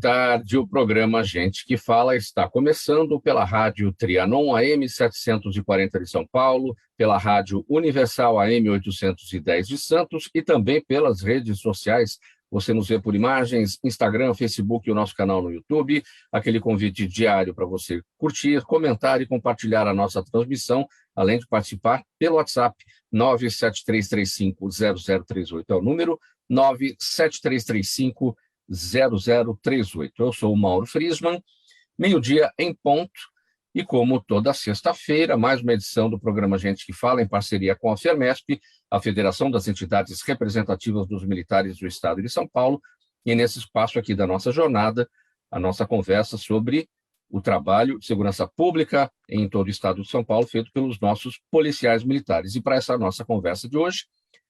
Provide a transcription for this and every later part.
tarde. O programa Gente que Fala está começando pela Rádio Trianon AM 740 de São Paulo, pela Rádio Universal AM 810 de Santos e também pelas redes sociais. Você nos vê por imagens, Instagram, Facebook e o nosso canal no YouTube. Aquele convite diário para você curtir, comentar e compartilhar a nossa transmissão, além de participar pelo WhatsApp 973350038. É o número 973350038. Eu sou o Mauro Friesman, meio-dia em ponto, e como toda sexta-feira, mais uma edição do programa Gente que Fala, em parceria com a FERMESP, a Federação das Entidades Representativas dos Militares do Estado de São Paulo, e nesse espaço aqui da nossa jornada, a nossa conversa sobre o trabalho de segurança pública em todo o Estado de São Paulo, feito pelos nossos policiais militares. E para essa nossa conversa de hoje,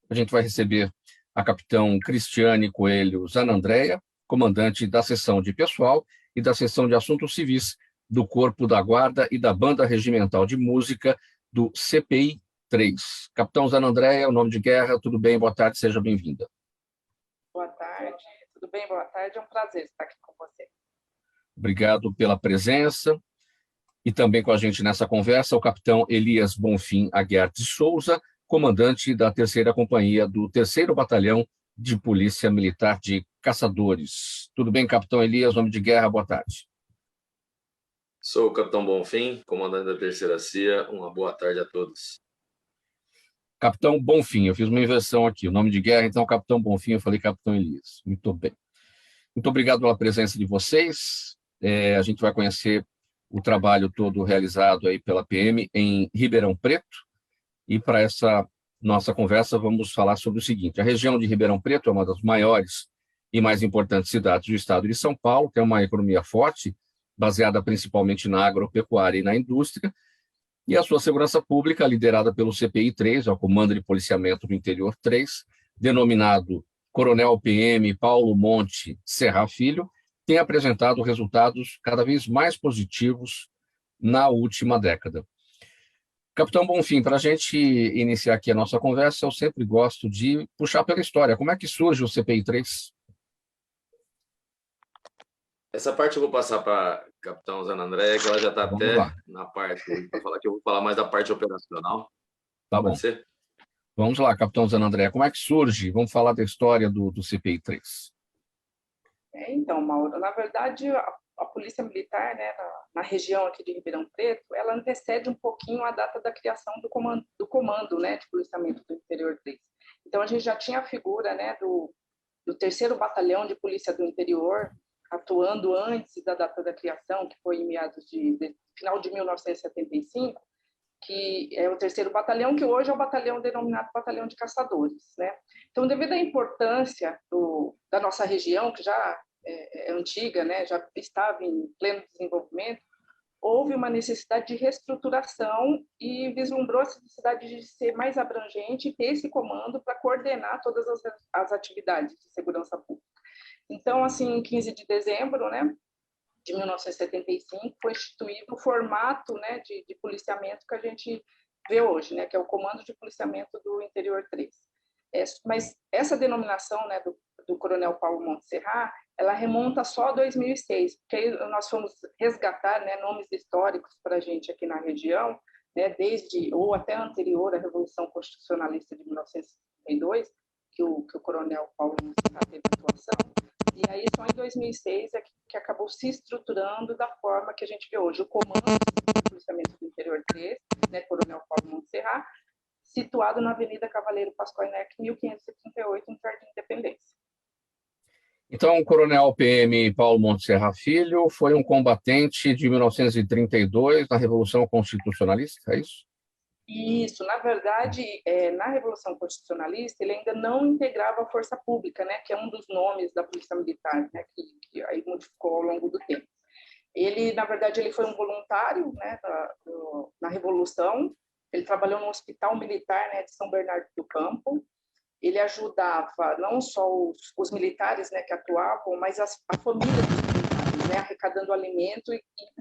a gente vai receber a capitão Cristiane Coelho Zanandrea, comandante da seção de pessoal e da seção de assuntos civis do Corpo da Guarda e da Banda Regimental de Música do CPI 3. Capitão Zanandrea, o nome de guerra, tudo bem? Boa tarde, seja bem-vinda. Boa tarde, tudo bem? Boa tarde, é um prazer estar aqui com você. Obrigado pela presença. E também com a gente nessa conversa, o capitão Elias Bonfim Aguiar de Souza, comandante da 3ª Companhia do 3º Batalhão de Polícia Militar de Caçadores. Tudo bem, capitão Elias, nome de guerra, boa tarde. Sou o capitão Bonfim, comandante da 3ª CIA. Uma boa tarde a todos. Capitão Bonfim, eu fiz uma inversão aqui, o nome de guerra, então capitão Bonfim, eu falei capitão Elias. Muito bem. Muito obrigado pela presença de vocês. A gente vai conhecer o trabalho todo realizado aí pela PM em Ribeirão Preto. E para essa nossa conversa vamos falar sobre o seguinte: a região de Ribeirão Preto é uma das maiores e mais importantes cidades do estado de São Paulo, tem uma economia forte, baseada principalmente na agropecuária e na indústria, e a sua segurança pública, liderada pelo CPI 3, o Comando de Policiamento do Interior 3, denominado Coronel PM Paulo Monte Serra Filho, tem apresentado resultados cada vez mais positivos na última década. Capitão Bonfim, para a gente iniciar aqui a nossa conversa, eu sempre gosto de puxar pela história. Como é que surge o CPI 3? Essa parte eu vou passar para a capitão Zanandrea, que ela já está até na parte, para falar que eu vou falar mais da parte operacional. Tá bom. Pode ser? Vamos lá, capitão Zanandrea, como é que surge? Vamos falar da história do CPI 3. Então, Mauro, na verdade, a Polícia Militar, né, na região aqui de Ribeirão Preto, ela antecede um pouquinho a data da criação do comando, né, de policiamento do Interior 3. Então, a gente já tinha a figura, né, do 3º Batalhão de Polícia do Interior, atuando antes da data da criação, que foi em meados de final de 1975, que é o 3º Batalhão, que hoje é o batalhão denominado Batalhão de Caçadores, né? Então, devido à importância da nossa região, que já é antiga, né, já estava em pleno desenvolvimento, houve uma necessidade de reestruturação e vislumbrou a necessidade de ser mais abrangente e ter esse comando para coordenar todas as atividades de segurança pública. Então, assim, em 15 de dezembro, né, de 1975, foi instituído o formato, né, de policiamento que a gente vê hoje, né, que é o Comando de Policiamento do Interior 3. Mas essa denominação, né, do Coronel Paulo Monte Serra, ela remonta só a 2006, porque aí nós fomos resgatar, né, nomes históricos para a gente aqui na região, né, desde ou até anterior à Revolução Constitucionalista de 1962, que o Coronel Paulo Monte Serra teve atuação. E aí, só em 2006 é que acabou se estruturando da forma que a gente vê hoje. O Comando de Policiamento do Interior 3, né, Coronel Paulo Monte Serra, situado na Avenida Cavaleiro Pascoal Neck, 1538, no Jardim Independência. Então, o Coronel PM Paulo Monte Serra Filho foi um combatente de 1932 na Revolução Constitucionalista, é isso? Isso, na verdade, na Revolução Constitucionalista, ele ainda não integrava a Força Pública, né, que é um dos nomes da Polícia Militar, né, que aí modificou ao longo do tempo. Ele, na verdade, ele foi um voluntário, né, na Revolução. Ele trabalhou no Hospital Militar, né, de São Bernardo do Campo. Ele ajudava não só os militares, né, que atuavam, mas a família dos militares, né, arrecadando alimento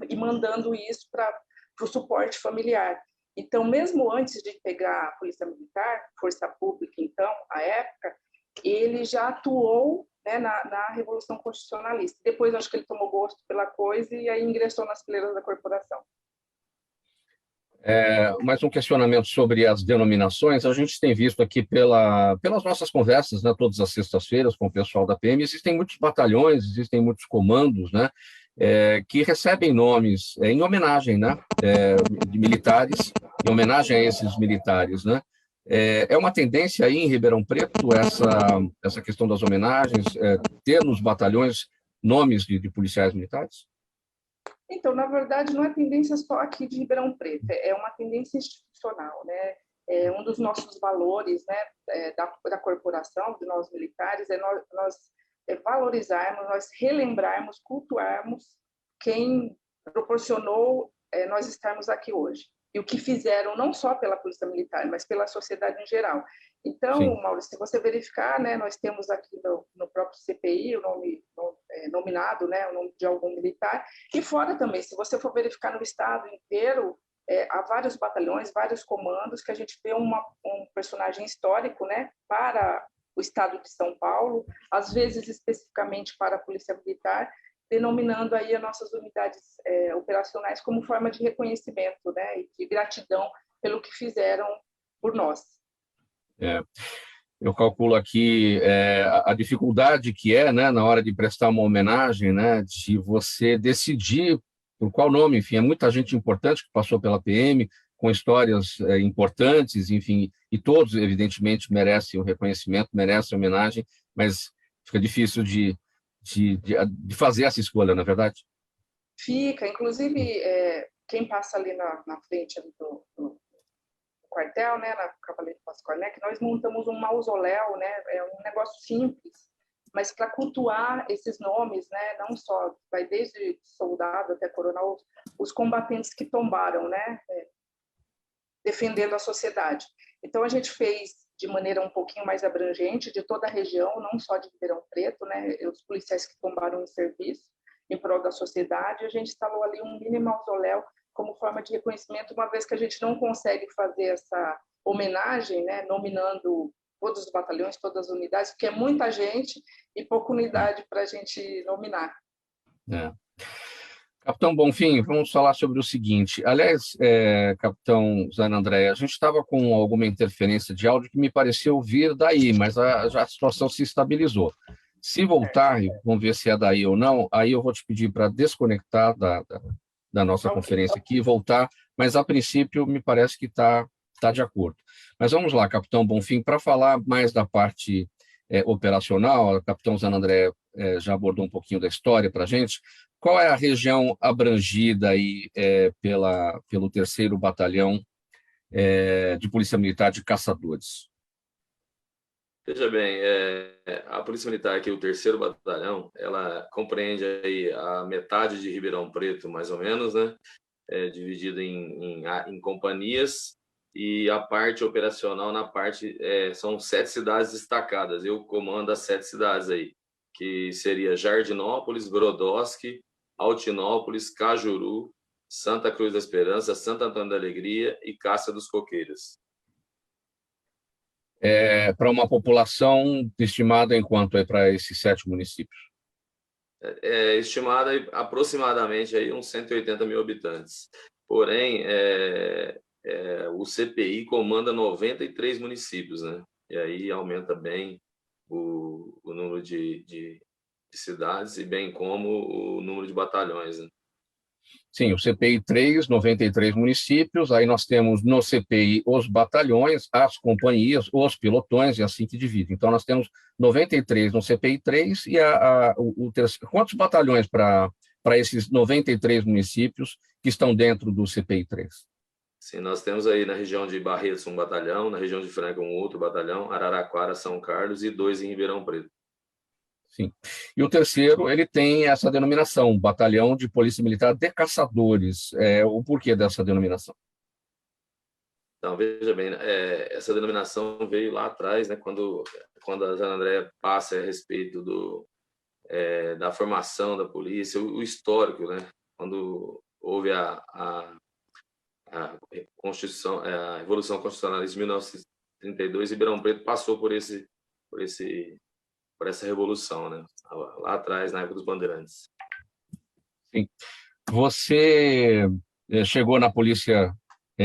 e mandando isso para o suporte familiar. Então, mesmo antes de integrar a Polícia Militar, Força Pública, então, à época, ele já atuou né, na Revolução Constitucionalista. Depois, acho que ele tomou gosto pela coisa e aí ingressou nas fileiras da corporação. Mais um questionamento sobre as denominações. A gente tem visto aqui pelas nossas conversas, né, todas as sextas-feiras com o pessoal da PM, existem muitos batalhões, existem muitos comandos, né, que recebem nomes em homenagem, né, de militares, em homenagem a esses militares, né. É uma tendência aí em Ribeirão Preto essa questão das homenagens, ter nos batalhões nomes de policiais militares? Então, na verdade, não é tendência só aqui de Ribeirão Preto, é uma tendência institucional, né? Um dos nossos valores, né, da corporação, de nós militares, nós valorizarmos, nós relembrarmos, cultuarmos quem proporcionou nós estarmos aqui hoje. E o que fizeram não só pela Polícia Militar, mas pela sociedade em geral. Então, sim, Maurício, se você verificar, né, nós temos aqui no próprio CPI o nome nominado, né, o nome de algum militar, e fora também, se você for verificar no estado inteiro, há vários batalhões, vários comandos, que a gente vê um personagem histórico, né, para o estado de São Paulo, às vezes especificamente para a Polícia Militar, denominando aí as nossas unidades operacionais como forma de reconhecimento, né, e de gratidão pelo que fizeram por nós. Eu calculo aqui a dificuldade que né, na hora de prestar uma homenagem, né, de você decidir por qual nome, enfim, é muita gente importante que passou pela PM, com histórias importantes, enfim, e todos, evidentemente, merecem o reconhecimento, merecem a homenagem, mas fica difícil de fazer essa escolha, não é verdade? Fica, inclusive, quem passa ali na frente do quartel, né, na Cavaleiro Pascoal, né, que nós montamos um mausoléu, né, é um negócio simples, mas para cultuar esses nomes, né, não só, vai desde soldado até coronel, os combatentes que tombaram, né, defendendo a sociedade. Então, a gente fez de maneira um pouquinho mais abrangente, de toda a região, não só de Ribeirão Preto, né, os policiais que tombaram em serviço em prol da sociedade, a gente instalou ali um mini mausoléu como forma de reconhecimento, uma vez que a gente não consegue fazer essa homenagem, né, nominando todos os batalhões, todas as unidades, porque é muita gente e pouca unidade para a gente nominar. Capitão Bonfim, vamos falar sobre o seguinte. Aliás, Capitão Zanandré, a gente estava com alguma interferência de áudio que me pareceu vir daí, mas já a situação se estabilizou. Se voltar, vamos ver se é daí ou não, aí eu vou te pedir para desconectar da nossa conferência aqui e voltar, mas a princípio me parece que está de acordo. Mas vamos lá, Capitão Bonfim, para falar mais da parte operacional, o Capitão Zanandré já abordou um pouquinho da história para a gente. Qual é a região abrangida aí pelo 3º Batalhão de Polícia Militar de Caçadores? Veja bem, a Polícia Militar aqui, o 3º Batalhão, ela compreende aí a metade de Ribeirão Preto, mais ou menos, né? Dividida em companhias, e a parte operacional na parte são 7 cidades destacadas. Eu comando as 7 cidades aí, que seria Jardinópolis, Brodowski, Altinópolis, Cajuru, Santa Cruz da Esperança, Santo Antônio da Alegria e Cássia dos Coqueiros. Para uma população estimada em quanto para esses 7 municípios? Estimada aproximadamente aí uns 180 mil habitantes. Porém, o CPI comanda 93 municípios, né? E aí aumenta bem o número de cidades e bem como o número de batalhões, né? Sim, o CPI 3, 93 municípios, aí nós temos no CPI os batalhões, as companhias, os pilotões, e assim que divide. Então, nós temos 93 no CPI 3 e o terceiro. Quantos batalhões para esses 93 municípios que estão dentro do CPI 3? Sim, nós temos aí na região de Barretos um batalhão, na região de Franca um outro batalhão, Araraquara, São Carlos e 2 em Ribeirão Preto. Sim. E o terceiro, ele tem essa denominação, Batalhão de Polícia Militar de Caçadores. O porquê dessa denominação? Então, veja bem, essa denominação veio lá atrás, né, quando a Zanandré passa a respeito da formação da polícia, o histórico, né, quando houve a Constituição, a Revolução Constitucionalista de 1932, Ribeirão Preto passou por esse por essa revolução, né? Lá atrás, na época dos bandeirantes. Sim. Você chegou na polícia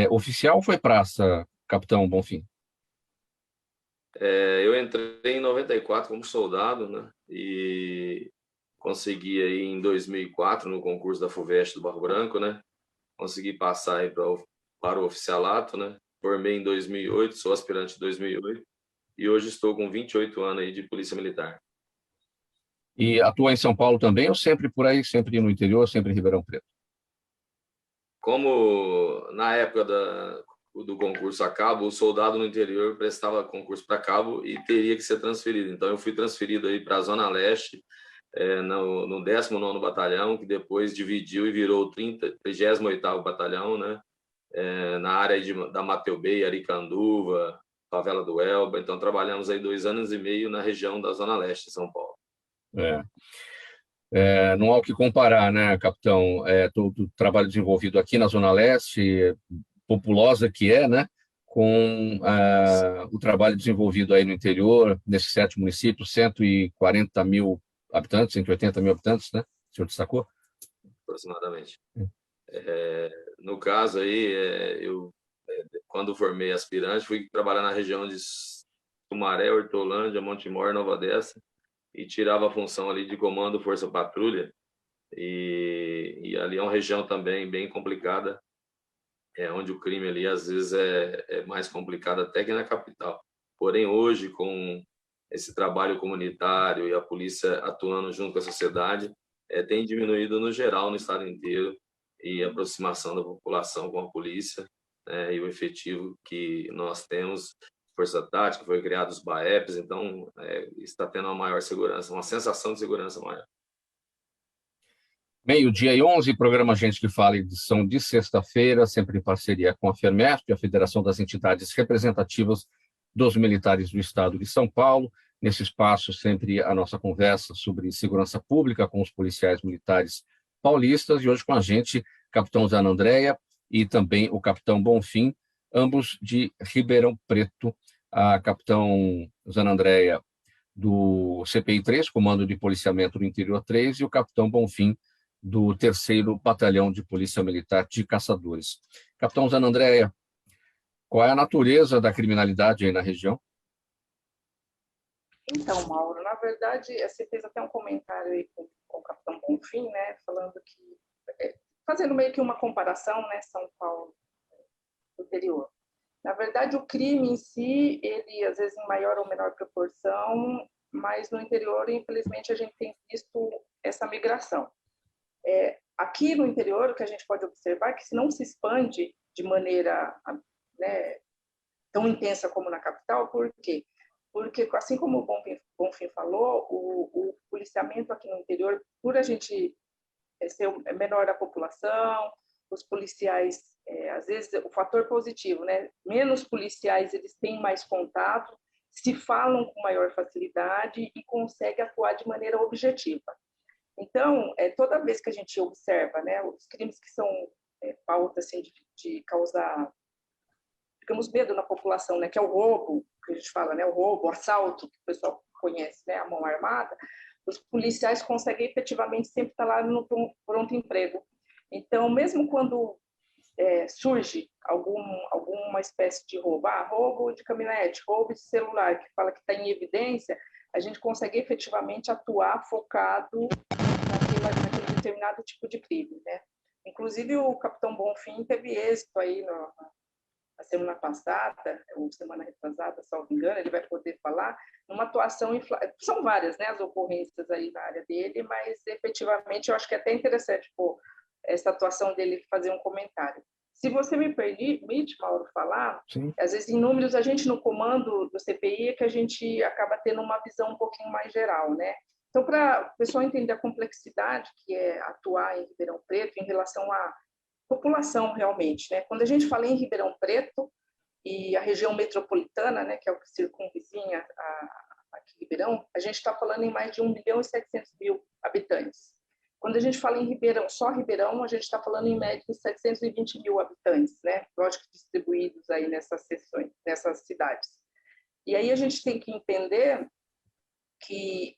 oficial ou foi praça, Capitão Bonfim? Eu entrei em 94 como soldado, né? E consegui aí em 2004 no concurso da FUVEST do Barro Branco, né? Consegui passar aí para o oficialato, né? Formei em 2008, sou aspirante de 2008 e hoje estou com 28 anos aí de polícia militar. E atua em São Paulo também ou sempre por aí, sempre no interior, sempre em Ribeirão Preto? Como na época do concurso a cabo, o soldado no interior prestava concurso para cabo e teria que ser transferido. Então, eu fui transferido aí para a Zona Leste, no 19º Batalhão, que depois dividiu e virou o 38º Batalhão, né? Na área da Mateubei, Aricanduva, Favela do Elba. Então, trabalhamos aí 2 anos e meio na região da Zona Leste de São Paulo. Não há o que comparar, né, capitão? Todo o trabalho desenvolvido aqui na Zona Leste, populosa que é, né, com o trabalho desenvolvido aí no interior, nesses 7 municípios, 140 mil habitantes, 180 mil habitantes, né? O senhor destacou? Aproximadamente. No caso aí, eu, quando formei aspirante, fui trabalhar na região de Sumaré, Hortolândia, Montemor, Nova Odessa, e tirava a função ali de comando Força Patrulha, e ali é uma região também bem complicada, onde o crime ali às vezes é mais complicado até que na capital. Porém, hoje, com esse trabalho comunitário e a polícia atuando junto com a sociedade, tem diminuído no geral no estado inteiro, e a aproximação da população com a polícia, né, e o efetivo que nós temos, Força Tática, foi criado os BAEPs, então está tendo uma maior segurança, uma sensação de segurança maior. Meio-dia e 11, programa Gente que Fala, edição de sexta-feira, sempre em parceria com a FERMESP, a Federação das Entidades Representativas dos Militares do Estado de São Paulo. Nesse espaço, sempre a nossa conversa sobre segurança pública com os policiais militares paulistas, e hoje com a gente, capitão Zanandréia e também o capitão Bonfim, ambos de Ribeirão Preto. A capitão Zanandréia do CPI 3, Comando de Policiamento do Interior 3, e o capitão Bonfim do 3º Batalhão de Polícia Militar de Caçadores. Capitão Zanandréia, qual é a natureza da criminalidade aí na região? Então, Mauro, na verdade, você fez até um comentário aí com o capitão Bonfim, né, falando que, fazendo meio que uma comparação, né, São Paulo, interior. Na verdade, o crime em si, ele às vezes em maior ou menor proporção, mas no interior, infelizmente, a gente tem visto essa migração. Aqui no interior, o que a gente pode observar é que se não se expande de maneira, né, tão intensa como na capital. Por quê? Porque, assim como o Bonfim falou, o policiamento aqui no interior, por a gente ser menor a população, os policiais, às vezes, o fator positivo, né? Menos policiais, eles têm mais contato, se falam com maior facilidade e conseguem atuar de maneira objetiva. Então, toda vez que a gente observa, né, os crimes que são pauta assim, de causar, digamos, medo na população, né, que é o roubo, que a gente fala, né, o roubo, o assalto, que o pessoal conhece, né, a mão armada, os policiais conseguem efetivamente sempre estar lá no pronto emprego. Então, mesmo quando surge alguma espécie de roubo, roubo de caminhonete, roubo de celular, que fala que está em evidência, a gente consegue efetivamente atuar focado naquele determinado tipo de crime, né? Inclusive, o capitão Bonfim teve êxito aí na semana passada, ou semana retrasada, salvo engano, ele vai poder falar, numa atuação, são várias, né, as ocorrências aí na área dele, mas efetivamente eu acho que é até interessante, essa atuação dele fazer um comentário. Se você me permite, Mauro, falar, Sim. Às vezes em números a gente no comando do CPI é que a gente acaba tendo uma visão um pouquinho mais geral, né? Então, para o pessoal entender a complexidade que é atuar em Ribeirão Preto em relação à população realmente, né? Quando a gente fala em Ribeirão Preto e a região metropolitana, né, que é o que circunvizinha aqui em Ribeirão, a gente está falando em mais de 1.700.000 habitantes. Quando a gente fala em Ribeirão, só Ribeirão, a gente está falando em média de 720.000 habitantes, né? Lógico, distribuídos aí nessas seções, nessas cidades. E aí a gente tem que entender que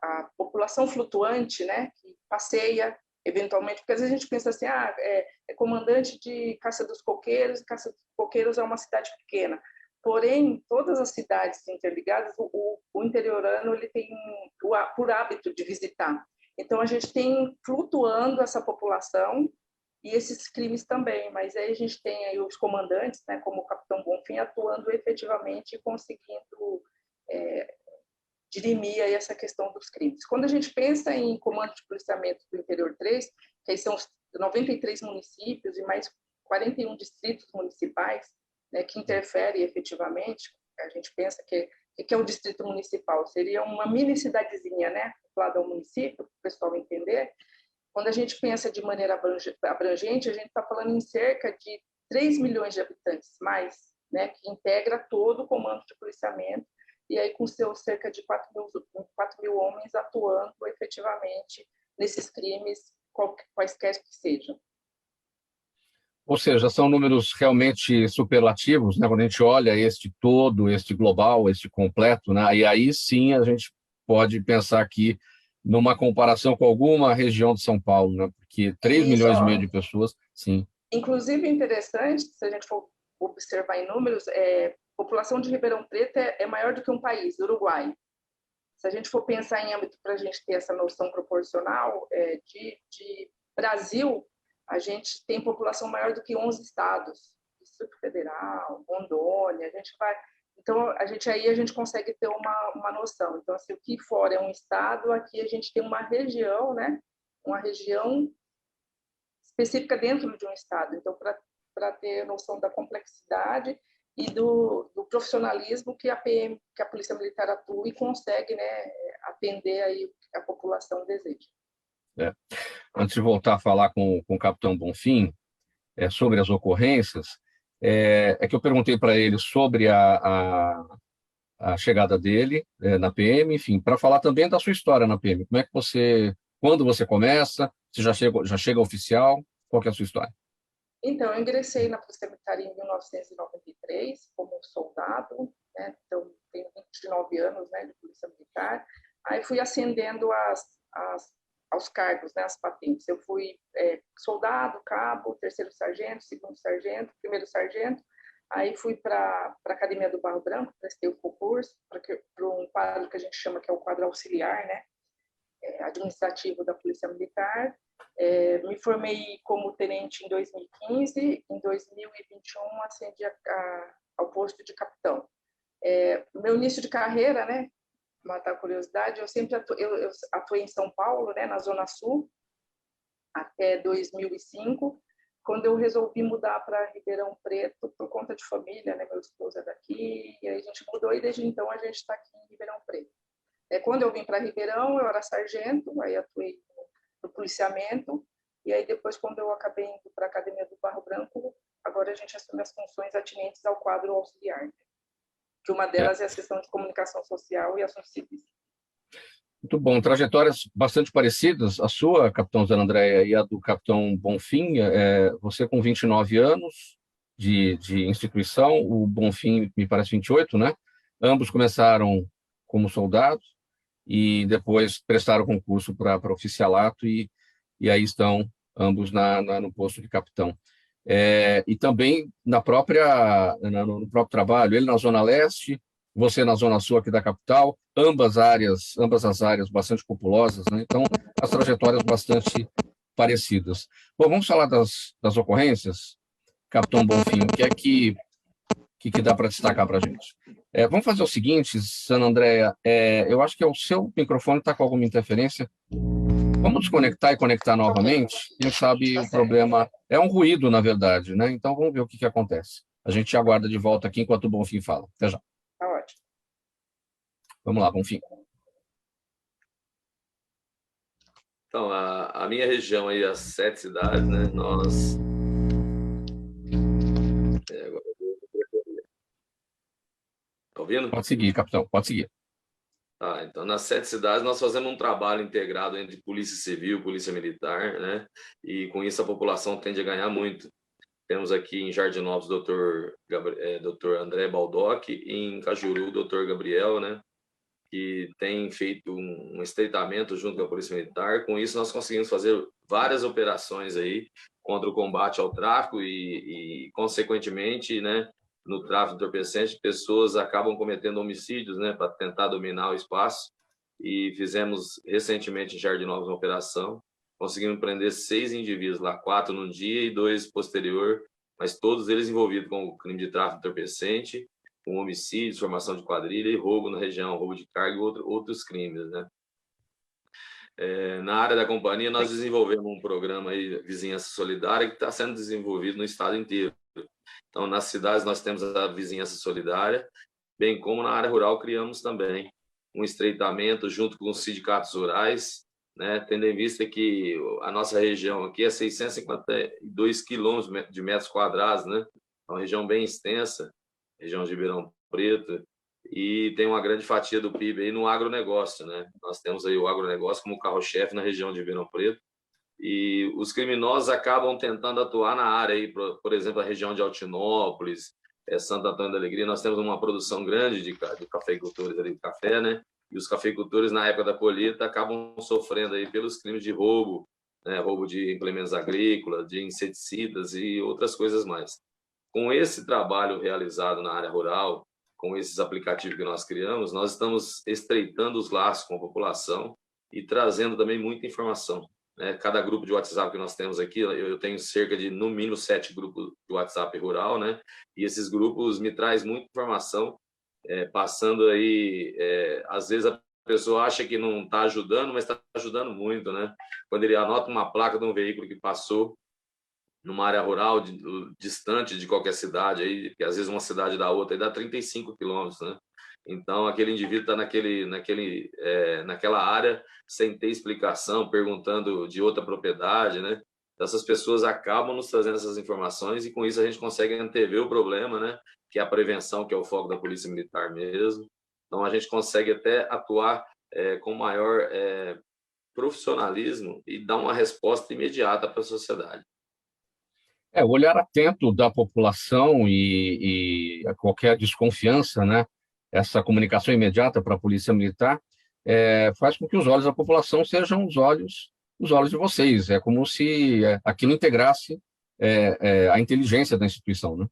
a população flutuante, né, que passeia eventualmente, porque às vezes a gente pensa assim, é comandante de Caça dos Coqueiros, e Caça dos Coqueiros é uma cidade pequena. Porém, todas as cidades interligadas, o interiorano ele tem por hábito de visitar. Então, a gente tem flutuando essa população e esses crimes também, mas aí a gente tem aí os comandantes, né, como o Capitão Bonfim, atuando efetivamente e conseguindo dirimir aí essa questão dos crimes. Quando a gente pensa em comando de policiamento do Interior 3, que aí são 93 municípios e mais 41 distritos municipais, né, que interferem efetivamente, a gente pensa que é o distrito municipal, seria uma mini cidadezinha, né, lá do município, para o pessoal entender. Quando a gente pensa de maneira abrangente, a gente está falando em cerca de 3 milhões de habitantes, mais, né, que integra todo o comando de policiamento, e aí com seus cerca de 4 mil homens atuando efetivamente nesses crimes, quaisquer que sejam. Ou seja, são números realmente superlativos, né? Quando a gente olha este todo, este global, este completo, né? E aí sim a gente pode pensar aqui numa comparação com alguma região de São Paulo, né? Porque 3 milhões e meio de pessoas, sim. Inclusive, interessante, se a gente for observar em números, a população de Ribeirão Preto é maior do que um país, Uruguai. Se a gente for pensar em âmbito para a gente ter essa noção proporcional de Brasil, a gente tem população maior do que 11 estados, Distrito Federal, Rondônia, a gente vai... Então, a gente consegue ter uma noção. Então, assim, o que fora é um estado, aqui a gente tem uma região, né? Uma região específica dentro de um estado. Então, para ter noção da complexidade e do profissionalismo que a PM, que a Polícia Militar atua e consegue, né, atender aí a população deseja. Antes de voltar a falar com o Capitão Bonfim sobre as ocorrências, é que eu perguntei para ele sobre a chegada dele na PM, enfim, para falar também da sua história na PM. Como é que quando você começa, você já chega oficial, qual que é a sua história? Então, eu ingressei na Polícia Militar em 1993 como soldado, né? Então, tenho 29 anos, né, de Polícia Militar. Aí fui ascendendo aos cargos, né, as patentes. Eu fui soldado, cabo, terceiro sargento, segundo sargento, primeiro sargento. Aí fui para a Academia do Barro Branco, prestei o concurso para um quadro que a gente chama que é o quadro auxiliar, né, administrativo da Polícia Militar. Me formei como tenente em 2015, em 2021 ascendi ao posto de capitão. Meu início de carreira, né, matar a curiosidade, eu sempre eu atuei em São Paulo, né, na Zona Sul, até 2005, quando eu resolvi mudar para Ribeirão Preto por conta de família, né, meu esposo é daqui, e aí a gente mudou e desde então a gente está aqui em Ribeirão Preto. Quando eu vim para Ribeirão, eu era sargento, aí atuei no policiamento, e aí depois, quando eu acabei indo para a Academia do Barro Branco, agora a gente assume as funções atinentes ao quadro auxiliar, né? Que uma delas é a seção de comunicação social e assuntos civis. Muito bom, trajetórias bastante parecidas, a sua, Capitão Zé Andréia, e a do Capitão Bonfim, você com 29 anos de instituição, o Bonfim me parece 28, né? Ambos começaram como soldados e depois prestaram concurso para oficialato e aí estão ambos no posto de capitão. E também no próprio trabalho, ele na Zona Leste, você na Zona Sul aqui da capital, ambas as áreas bastante populosas, né? Então, as trajetórias bastante parecidas. Bom, vamos falar das ocorrências, Capitão Bonfim, o que dá para destacar para a gente? Vamos fazer o seguinte, Sana Andréia, eu acho que o seu microfone está com alguma interferência. Vamos desconectar e conectar novamente. Quem sabe o problema é um ruído, na verdade, né? Então vamos ver o que acontece. A gente aguarda de volta aqui enquanto o Bonfim fala. Até já. Tá ótimo. Vamos lá, Bonfim. Então, a minha região aí, as 7 cidades, né? Nós... Tá ouvindo? Pode seguir, capitão, pode seguir. Então, nas 7 cidades, nós fazemos um trabalho integrado entre Polícia Civil, Polícia Militar, né? E com isso a população tende a ganhar muito. Temos aqui em Jardinópolis o Dr. André Baldock, e em Cajuru o Dr. Gabriel, né? que tem feito um estreitamento junto com a Polícia Militar. Com isso, nós conseguimos fazer várias operações aí contra o combate ao tráfico e consequentemente, né, no tráfico de entorpecentes, pessoas acabam cometendo homicídios, né, para tentar dominar o espaço. E fizemos recentemente em Jardim Novos uma operação. Conseguimos prender 6 indivíduos lá, 4 num dia e 2 posterior, mas todos eles envolvidos com o crime de tráfico de entorpecente, com homicídio, formação de quadrilha e roubo na região, roubo de carga e outros crimes, né? Na área da companhia, nós desenvolvemos um programa aí, Vizinhança Solidária, que está sendo desenvolvido no estado inteiro. Então, nas cidades, nós temos a Vizinhança Solidária, bem como na área rural, criamos também um estreitamento junto com os sindicatos rurais, né? Tendo em vista que a nossa região aqui é 652 quilômetros de metros quadrados, né? É uma região bem extensa, região de Ribeirão Preto, e tem uma grande fatia do PIB aí no agronegócio, né? Nós temos aí o agronegócio como carro-chefe na região de Ribeirão Preto, e os criminosos acabam tentando atuar na área aí, por exemplo, a região de Altinópolis, Santo Antônio da Alegria. Nós temos uma produção grande de cafeicultores ali de café, né? E os cafeicultores na época da colheita acabam sofrendo aí pelos crimes de roubo, né? Roubo de implementos agrícolas, de inseticidas e outras coisas mais. Com esse trabalho realizado na área rural, com esses aplicativos que nós criamos, nós estamos estreitando os laços com a população e trazendo também muita informação, né? Cada grupo de WhatsApp que nós temos aqui, eu tenho cerca de, no mínimo, 7 grupos de WhatsApp rural, né? E esses grupos me trazem muita informação, passando aí, às vezes a pessoa acha que não está ajudando, mas está ajudando muito, né? Quando ele anota uma placa de um veículo que passou numa área rural, distante de qualquer cidade, aí, porque às vezes uma cidade da outra aí dá 35 quilômetros, né? Então, aquele indivíduo está naquela área sem ter explicação, perguntando de outra propriedade, né? Essas pessoas acabam nos trazendo essas informações e, com isso, a gente consegue antever o problema, né? Que é a prevenção, que é o foco da Polícia Militar mesmo. Então, a gente consegue até atuar com maior profissionalismo e dar uma resposta imediata para a sociedade. O olhar atento da população e a qualquer desconfiança, né? Essa comunicação imediata para a Polícia Militar faz com que os olhos da população sejam os olhos de vocês. É como se aquilo integrasse a inteligência da instituição, né?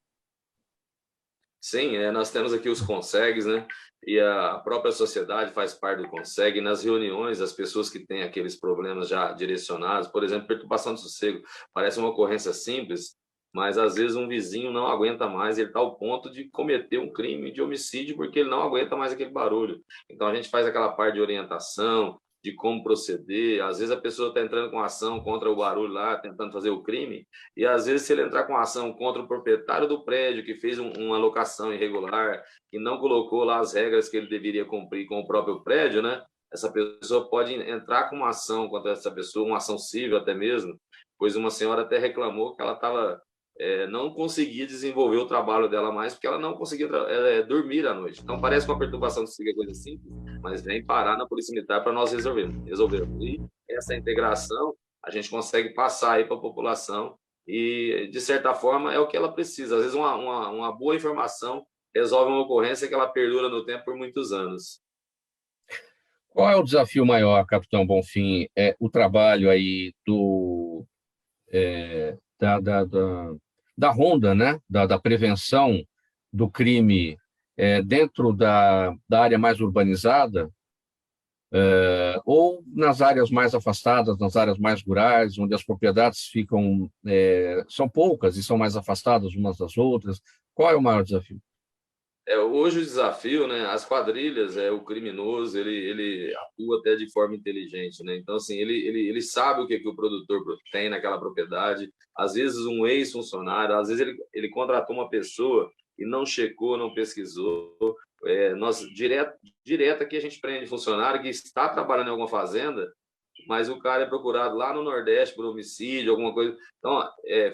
Sim, nós temos aqui os CONSEGs, né? E a própria sociedade faz parte do CONSEG. Nas reuniões, as pessoas que têm aqueles problemas já direcionados, por exemplo, perturbação de sossego, parece uma ocorrência simples, mas às vezes um vizinho não aguenta mais, ele está ao ponto de cometer um crime de homicídio porque ele não aguenta mais aquele barulho. Então a gente faz aquela parte de orientação, de como proceder. Às vezes a pessoa está entrando com ação contra o barulho lá, tentando fazer o crime, e às vezes se ele entrar com ação contra o proprietário do prédio que fez uma locação irregular e não colocou lá as regras que ele deveria cumprir com o próprio prédio, né? Essa pessoa pode entrar com uma ação contra essa pessoa, uma ação civil até mesmo, pois uma senhora até reclamou que ela estava não conseguia desenvolver o trabalho dela mais porque ela não conseguia dormir à noite. Então parece uma perturbação de sossego, coisa simples, mas vem parar na Polícia Militar para nós resolvermos. E essa integração a gente consegue passar aí para a população e, de certa forma, é o que ela precisa. Às vezes uma boa informação resolve uma ocorrência que ela perdura no tempo por muitos anos. Qual é o desafio maior, Capitão Bonfim? O trabalho aí da ronda, né? Da prevenção do crime dentro da área mais urbanizada, ou nas áreas mais afastadas, nas áreas mais rurais, onde as propriedades são poucas e são mais afastadas umas das outras. Qual é o maior desafio? Hoje o desafio, né? As quadrilhas, o criminoso, ele atua até de forma inteligente, né? Então, assim, ele sabe o que o produtor tem naquela propriedade. Às vezes um ex-funcionário, às vezes ele contratou uma pessoa e não checou, não pesquisou. Nós direto aqui a gente prende funcionário que está trabalhando em alguma fazenda, mas o cara é procurado lá no Nordeste por homicídio, alguma coisa. Então,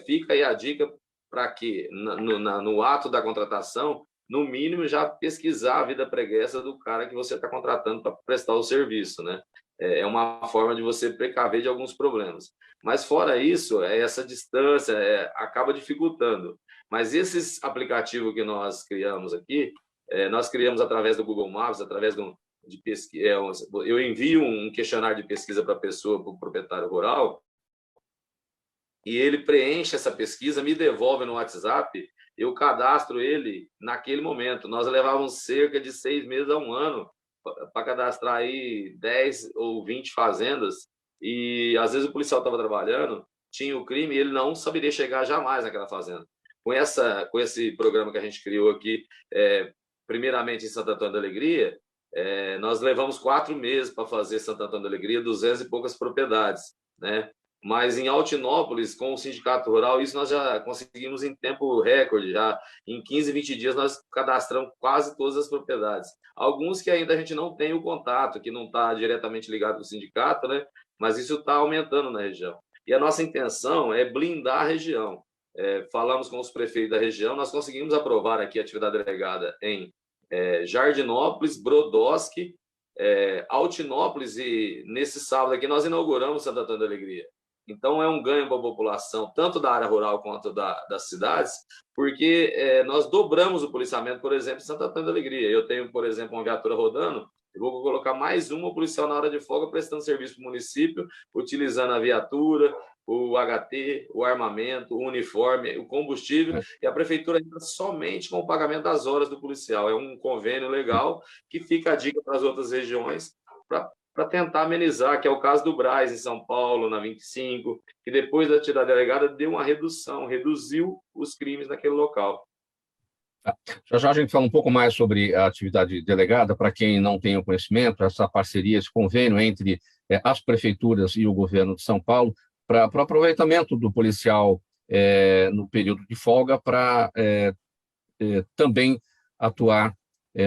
fica aí a dica para que no ato da contratação, no mínimo, já pesquisar a vida pregressa do cara que você está contratando para prestar o serviço, né? É uma forma de você precaver de alguns problemas. Mas, fora isso, essa distância acaba dificultando. Mas esses aplicativos que nós criamos aqui, nós criamos através do Google Maps, através de de pesquisa, eu envio um questionário de pesquisa para a pessoa, para o proprietário rural, e ele preenche essa pesquisa, me devolve no WhatsApp, eu cadastro ele naquele momento. Nós levávamos cerca de 6 meses a 1 ano para cadastrar aí 10 ou 20 fazendas, e às vezes o policial estava trabalhando, tinha o crime e ele não saberia chegar jamais naquela fazenda. Com esse programa que a gente criou aqui, primeiramente em Santo Antônio da Alegria, nós levamos 4 meses para fazer Santo Antônio da Alegria, 200 e poucas propriedades, né? Mas em Altinópolis, com o Sindicato Rural, isso nós já conseguimos em tempo recorde, já em 15, 20 dias nós cadastramos quase todas as propriedades. Alguns que ainda a gente não tem o contato, que não está diretamente ligado com o sindicato, né? Mas isso está aumentando na região. E a nossa intenção é blindar a região. Falamos com os prefeitos da região, nós conseguimos aprovar aqui a atividade delegada em Jardinópolis, Brodowski, Altinópolis, e nesse sábado aqui nós inauguramos Santo Antônio da Alegria. Então, é um ganho para a população, tanto da área rural quanto das cidades, porque nós dobramos o policiamento, por exemplo, em Santo Antônio da Alegria. Eu tenho, por exemplo, uma viatura rodando, eu vou colocar mais uma policial na hora de folga, prestando serviço para o município, utilizando a viatura, o HT, o armamento, o uniforme, o combustível, e a prefeitura entra somente com o pagamento das horas do policial. É um convênio legal que fica a dica para as outras regiões, para tentar amenizar, que é o caso do Brás, em São Paulo, na 25, que depois da atividade delegada deu uma redução, reduziu os crimes naquele local. Já já a gente fala um pouco mais sobre a atividade delegada, para quem não tem o conhecimento, essa parceria, esse convênio entre as prefeituras e o governo de São Paulo, para o aproveitamento do policial no período de folga, para também atuar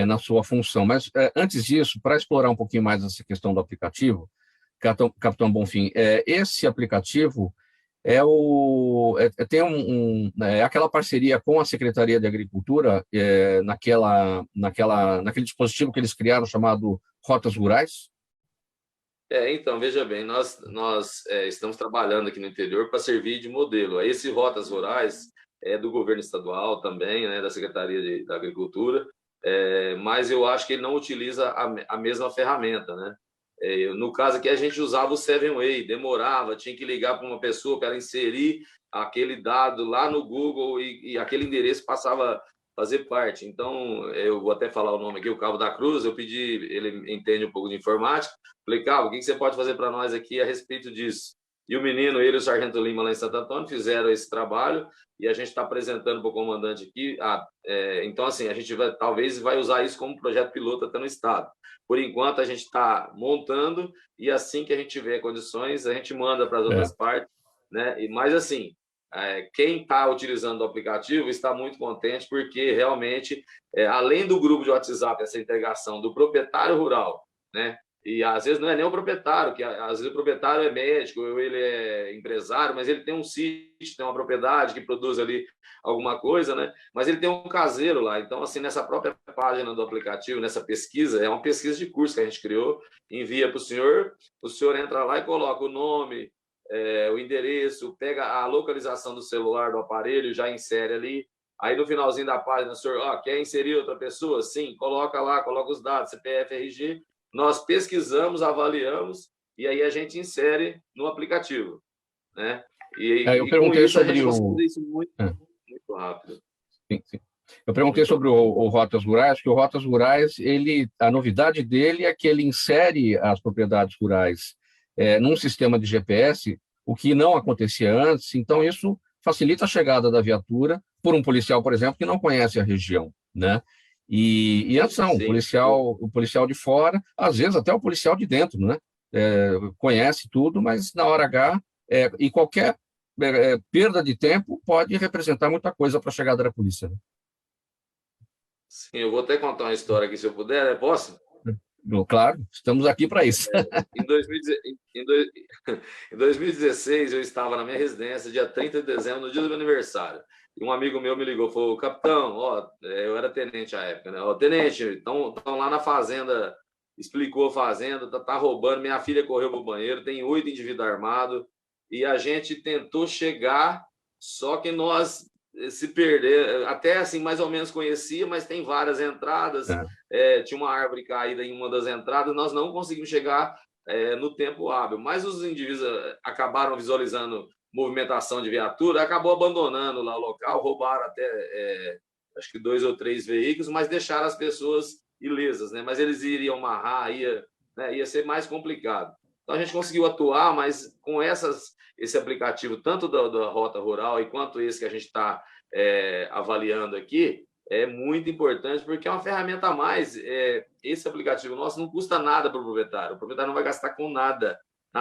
na sua função. Mas, antes disso, para explorar um pouquinho mais essa questão do aplicativo, Capitão Bonfim, esse aplicativo tem aquela parceria com a Secretaria de Agricultura naquele dispositivo que eles criaram chamado Rotas Rurais? Então, veja bem, nós estamos trabalhando aqui no interior para servir de modelo. Esse Rotas Rurais é do governo estadual também, né, da Secretaria da Agricultura, mas eu acho que ele não utiliza a mesma ferramenta, né? No caso aqui, a gente usava o Seven Way, demorava, tinha que ligar para uma pessoa para ela inserir aquele dado lá no Google e aquele endereço passava a fazer parte. Então, eu vou até falar o nome aqui, o Cabo da Cruz, eu pedi, ele entende um pouco de informática, falei, Cabo, o que você pode fazer para nós aqui a respeito disso? E o menino, ele e o Sargento Lima lá em Santo Antônio fizeram esse trabalho e a gente está apresentando para o comandante aqui. Então, assim, a gente talvez vai usar isso como projeto piloto até no estado. Por enquanto, a gente está montando e assim que a gente tiver condições, a gente manda para as outras partes, né? Mas, assim, quem está utilizando o aplicativo está muito contente porque, realmente, além do grupo de WhatsApp, essa integração do proprietário rural, né? E às vezes não é nem o proprietário, que às vezes o proprietário é médico, ou ele é empresário, mas ele tem um sítio, tem uma propriedade que produz ali alguma coisa, né? Mas ele tem um caseiro lá. Então, assim, nessa própria página do aplicativo, nessa pesquisa, é uma pesquisa de curso que a gente criou, envia para o senhor entra lá e coloca o nome, o endereço, pega a localização do celular, do aparelho, já insere ali. Aí no finalzinho da página, o senhor quer inserir outra pessoa? Sim, coloca lá, coloca os dados, CPF, RG. Nós pesquisamos, avaliamos e aí a gente insere no aplicativo, né? Eu perguntei sobre isso muito rápido. Sim. Eu perguntei sobre o Rotas Rurais, que o Rotas Rurais, a novidade dele é que ele insere as propriedades rurais num sistema de GPS, o que não acontecia antes. Então isso facilita a chegada da viatura por um policial, por exemplo, que não conhece a região, né? E antes não, o policial de fora, às vezes até o policial de dentro, né? Conhece tudo, mas na hora H, e qualquer perda de tempo pode representar muita coisa para a chegada da polícia, né? Sim, eu vou até contar uma história aqui, se eu puder, posso? Claro, estamos aqui para isso. Em 2016, eu estava na minha residência, dia 30 de dezembro, no dia do meu aniversário. E um amigo meu me ligou, falou, capitão, eu era tenente à época, né? Tenente, estão lá na fazenda, explicou a fazenda, tá roubando, minha filha correu para o banheiro, tem 8 indivíduos armados, e a gente tentou chegar, só que nós se perder, até assim, mais ou menos conhecia, mas tem várias entradas, tinha uma árvore caída em uma das entradas, nós não conseguimos chegar no tempo hábil, mas os indivíduos acabaram visualizando movimentação de viatura, acabou abandonando lá o local, roubaram até, acho que 2 ou 3 veículos, mas deixaram as pessoas ilesas, né? Mas eles iriam amarrar, ia ser mais complicado. Então, a gente conseguiu atuar, mas com esse aplicativo, tanto da Rota Rural e quanto esse que a gente está avaliando aqui, é muito importante, porque é uma ferramenta a mais. Esse aplicativo nosso não custa nada para o proprietário não vai gastar com nada,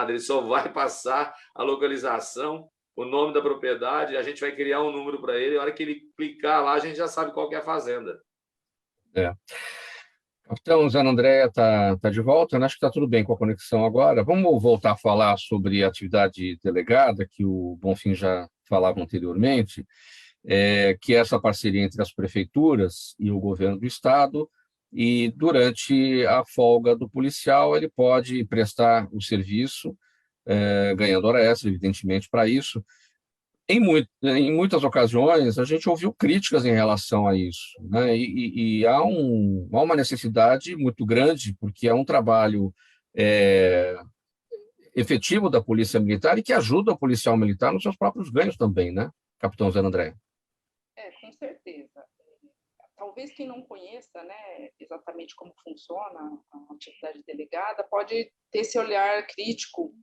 ele só vai passar a localização, o nome da propriedade, a gente vai criar um número para ele, a hora que ele clicar lá, a gente já sabe qual que é a fazenda. Capitão Zé Andréa está de volta, né? Acho que está tudo bem com a conexão agora. Vamos voltar a falar sobre a atividade delegada, que o Bonfim já falava anteriormente, que é essa parceria entre as prefeituras e o governo do estado, e durante a folga do policial ele pode prestar o serviço, ganhando hora extra, evidentemente, para isso. Em muitas ocasiões, a gente ouviu críticas em relação a isso, né? E há uma necessidade muito grande, porque é um trabalho efetivo da Polícia Militar e que ajuda o policial militar nos seus próprios ganhos também, né, Capitão Zé André? Com certeza. Talvez quem não conheça, né, exatamente como funciona a atividade delegada pode ter esse olhar crítico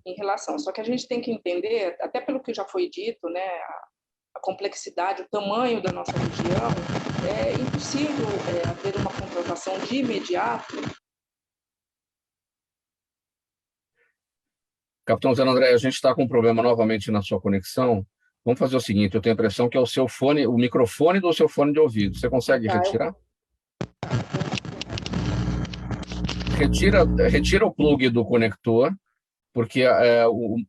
em relação. Só que a gente tem que entender, até pelo que já foi dito, né, a complexidade, o tamanho da nossa região, é impossível haver uma contratação de imediato. Capitão Zé André, a gente está com um problema novamente na sua conexão. Vamos fazer o seguinte, eu tenho a impressão que é o seu fone, o microfone do seu fone de ouvido. Você consegue retirar? Retira o plug do conector, porque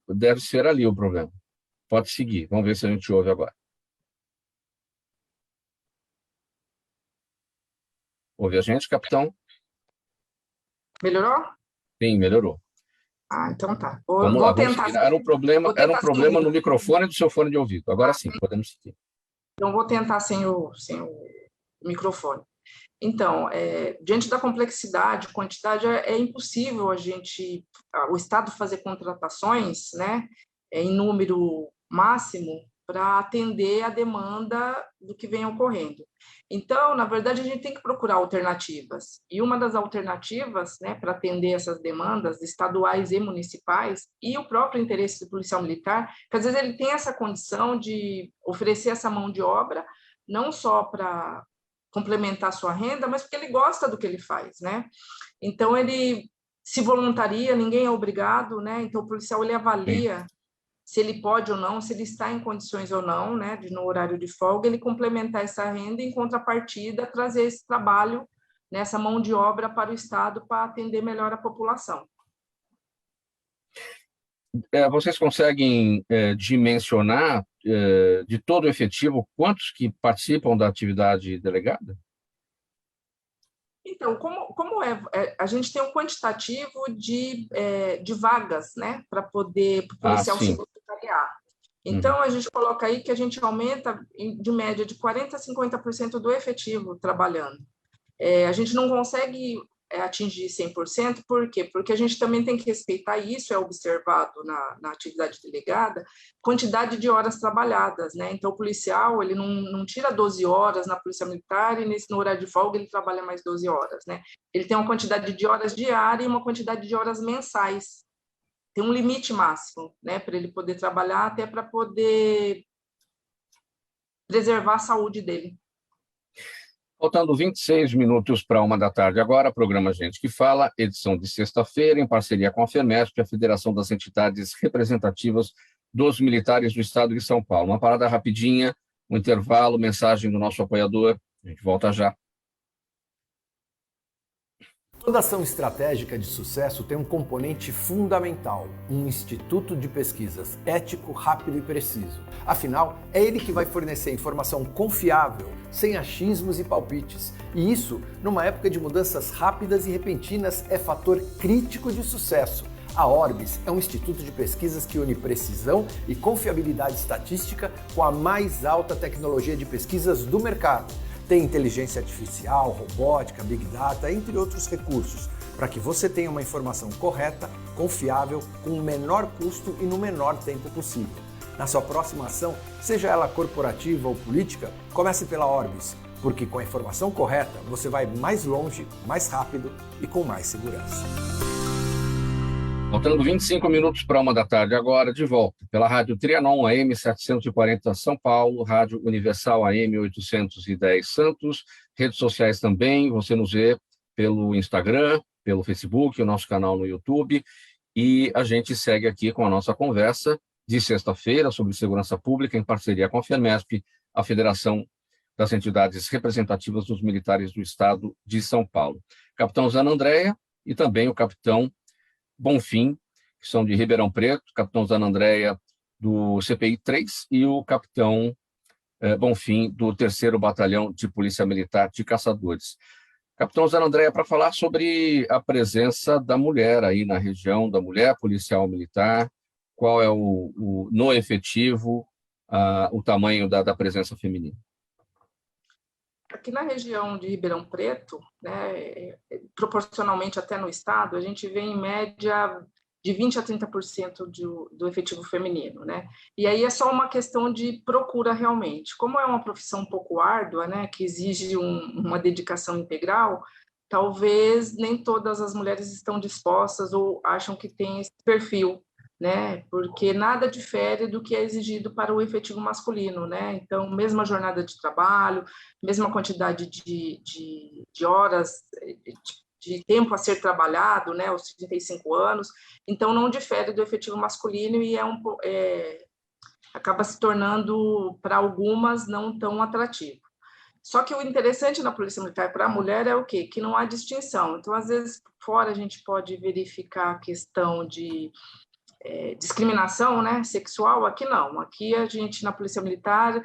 deve ser ali o problema. Pode seguir, vamos ver se a gente ouve agora. Ouve a gente, capitão? Melhorou? Sim, melhorou. Então tá. Vamos lá, vamos seguir. Era um problema no microfone do seu fone de ouvido. Agora sim, podemos seguir. Então, vou tentar sem o microfone. Então, diante da complexidade, quantidade, é impossível o Estado fazer contratações, né, em número máximo para atender a demanda do que vem ocorrendo. Então, na verdade, a gente tem que procurar alternativas. E uma das alternativas, né, para atender essas demandas estaduais e municipais, e o próprio interesse do policial militar, que às vezes ele tem essa condição de oferecer essa mão de obra, não só para complementar a sua renda, mas porque ele gosta do que ele faz, né? Então, ele se voluntaria, ninguém é obrigado, né? Então, o policial, ele avalia se ele pode ou não, se ele está em condições ou não, né, no horário de folga, ele complementar essa renda e, em contrapartida, trazer esse trabalho, nessa mão de obra para o Estado para atender melhor a população. Vocês conseguem dimensionar de todo o efetivo quantos que participam da atividade delegada? Então, como a gente tem um quantitativo de vagas, né, para poder o policial se voluntariar. Então, a gente coloca aí que a gente aumenta de média de 40% a 50% do efetivo trabalhando. A gente não consegue atingir 100%, por quê? Porque a gente também tem que respeitar, e isso é observado na atividade delegada, quantidade de horas trabalhadas, né? Então, o policial, ele não tira 12 horas na Polícia Militar e no horário de folga ele trabalha mais 12 horas, né? Ele tem uma quantidade de horas diárias e uma quantidade de horas mensais. Tem um limite máximo, né? Para ele poder trabalhar, até para poder preservar a saúde dele. Faltando 26 minutos para 13h agora, programa Gente que Fala, edição de sexta-feira, em parceria com a FEMESP, a Federação das Entidades Representativas dos Militares do Estado de São Paulo. Uma parada rapidinha, um intervalo, mensagem do nosso apoiador. A gente volta já. Toda ação estratégica de sucesso tem um componente fundamental, um instituto de pesquisas ético, rápido e preciso. Afinal, é ele que vai fornecer informação confiável, sem achismos e palpites. E isso, numa época de mudanças rápidas e repentinas, é fator crítico de sucesso. A Orbis é um instituto de pesquisas que une precisão e confiabilidade estatística com a mais alta tecnologia de pesquisas do mercado. Tem inteligência artificial, robótica, big data, entre outros recursos, para que você tenha uma informação correta, confiável, com o menor custo e no menor tempo possível. Na sua próxima ação, seja ela corporativa ou política, comece pela Orbis, porque com a informação correta você vai mais longe, mais rápido e com mais segurança. Faltando 25 minutos para 1 da tarde agora, de volta pela Rádio Trianon AM 740 São Paulo, Rádio Universal AM 810 Santos, redes sociais também, você nos vê pelo Instagram, pelo Facebook, o nosso canal no YouTube, e a gente segue aqui com a nossa conversa de sexta-feira sobre segurança pública em parceria com a FEMESP, a Federação das Entidades Representativas dos Militares do Estado de São Paulo. Capitão Zana Andréia e também o capitão Bonfim, que são de Ribeirão Preto, capitão Zana Andréia do CPI 3 e o capitão Bonfim do 3º Batalhão de Polícia Militar de Caçadores. Capitão Zana Andréia, para falar sobre a presença da mulher aí na região, da mulher policial militar, qual é no efetivo o tamanho da presença feminina? Aqui na região de Ribeirão Preto, né, proporcionalmente até no estado, a gente vê em média de 20% a 30% do efetivo feminino, né? E aí é só uma questão de procura realmente. Como é uma profissão um pouco árdua, né, que exige uma dedicação integral, talvez nem todas as mulheres estão dispostas ou acham que tem esse perfil, né? Porque nada difere do que é exigido para o efetivo masculino, né? Então, mesma jornada de trabalho, mesma quantidade de horas, de tempo a ser trabalhado, né? Os 35 anos. Então, não difere do efetivo masculino e acaba se tornando, para algumas, não tão atrativo. Só que o interessante na Polícia Militar para a mulher é o quê? Que não há distinção. Então, às vezes, fora a gente pode verificar a questão de discriminação, né, sexual. Aqui não, aqui a gente na Polícia Militar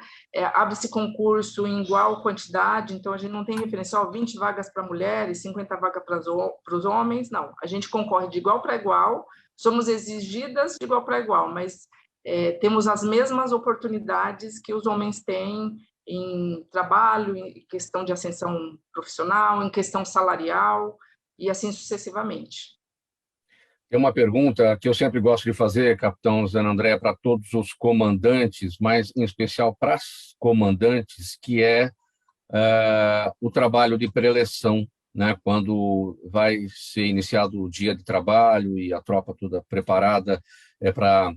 abre-se concurso em igual quantidade, então a gente não tem referência, 20 vagas para mulheres, 50 vagas para os homens, não, a gente concorre de igual para igual, somos exigidas de igual para igual, mas temos as mesmas oportunidades que os homens têm em trabalho, em questão de ascensão profissional, em questão salarial e assim sucessivamente. Tem uma pergunta que eu sempre gosto de fazer, capitão Zana Andréia, para todos os comandantes, mas em especial para as comandantes, que é o trabalho de preleção, né? Quando vai ser iniciado o dia de trabalho e a tropa toda preparada para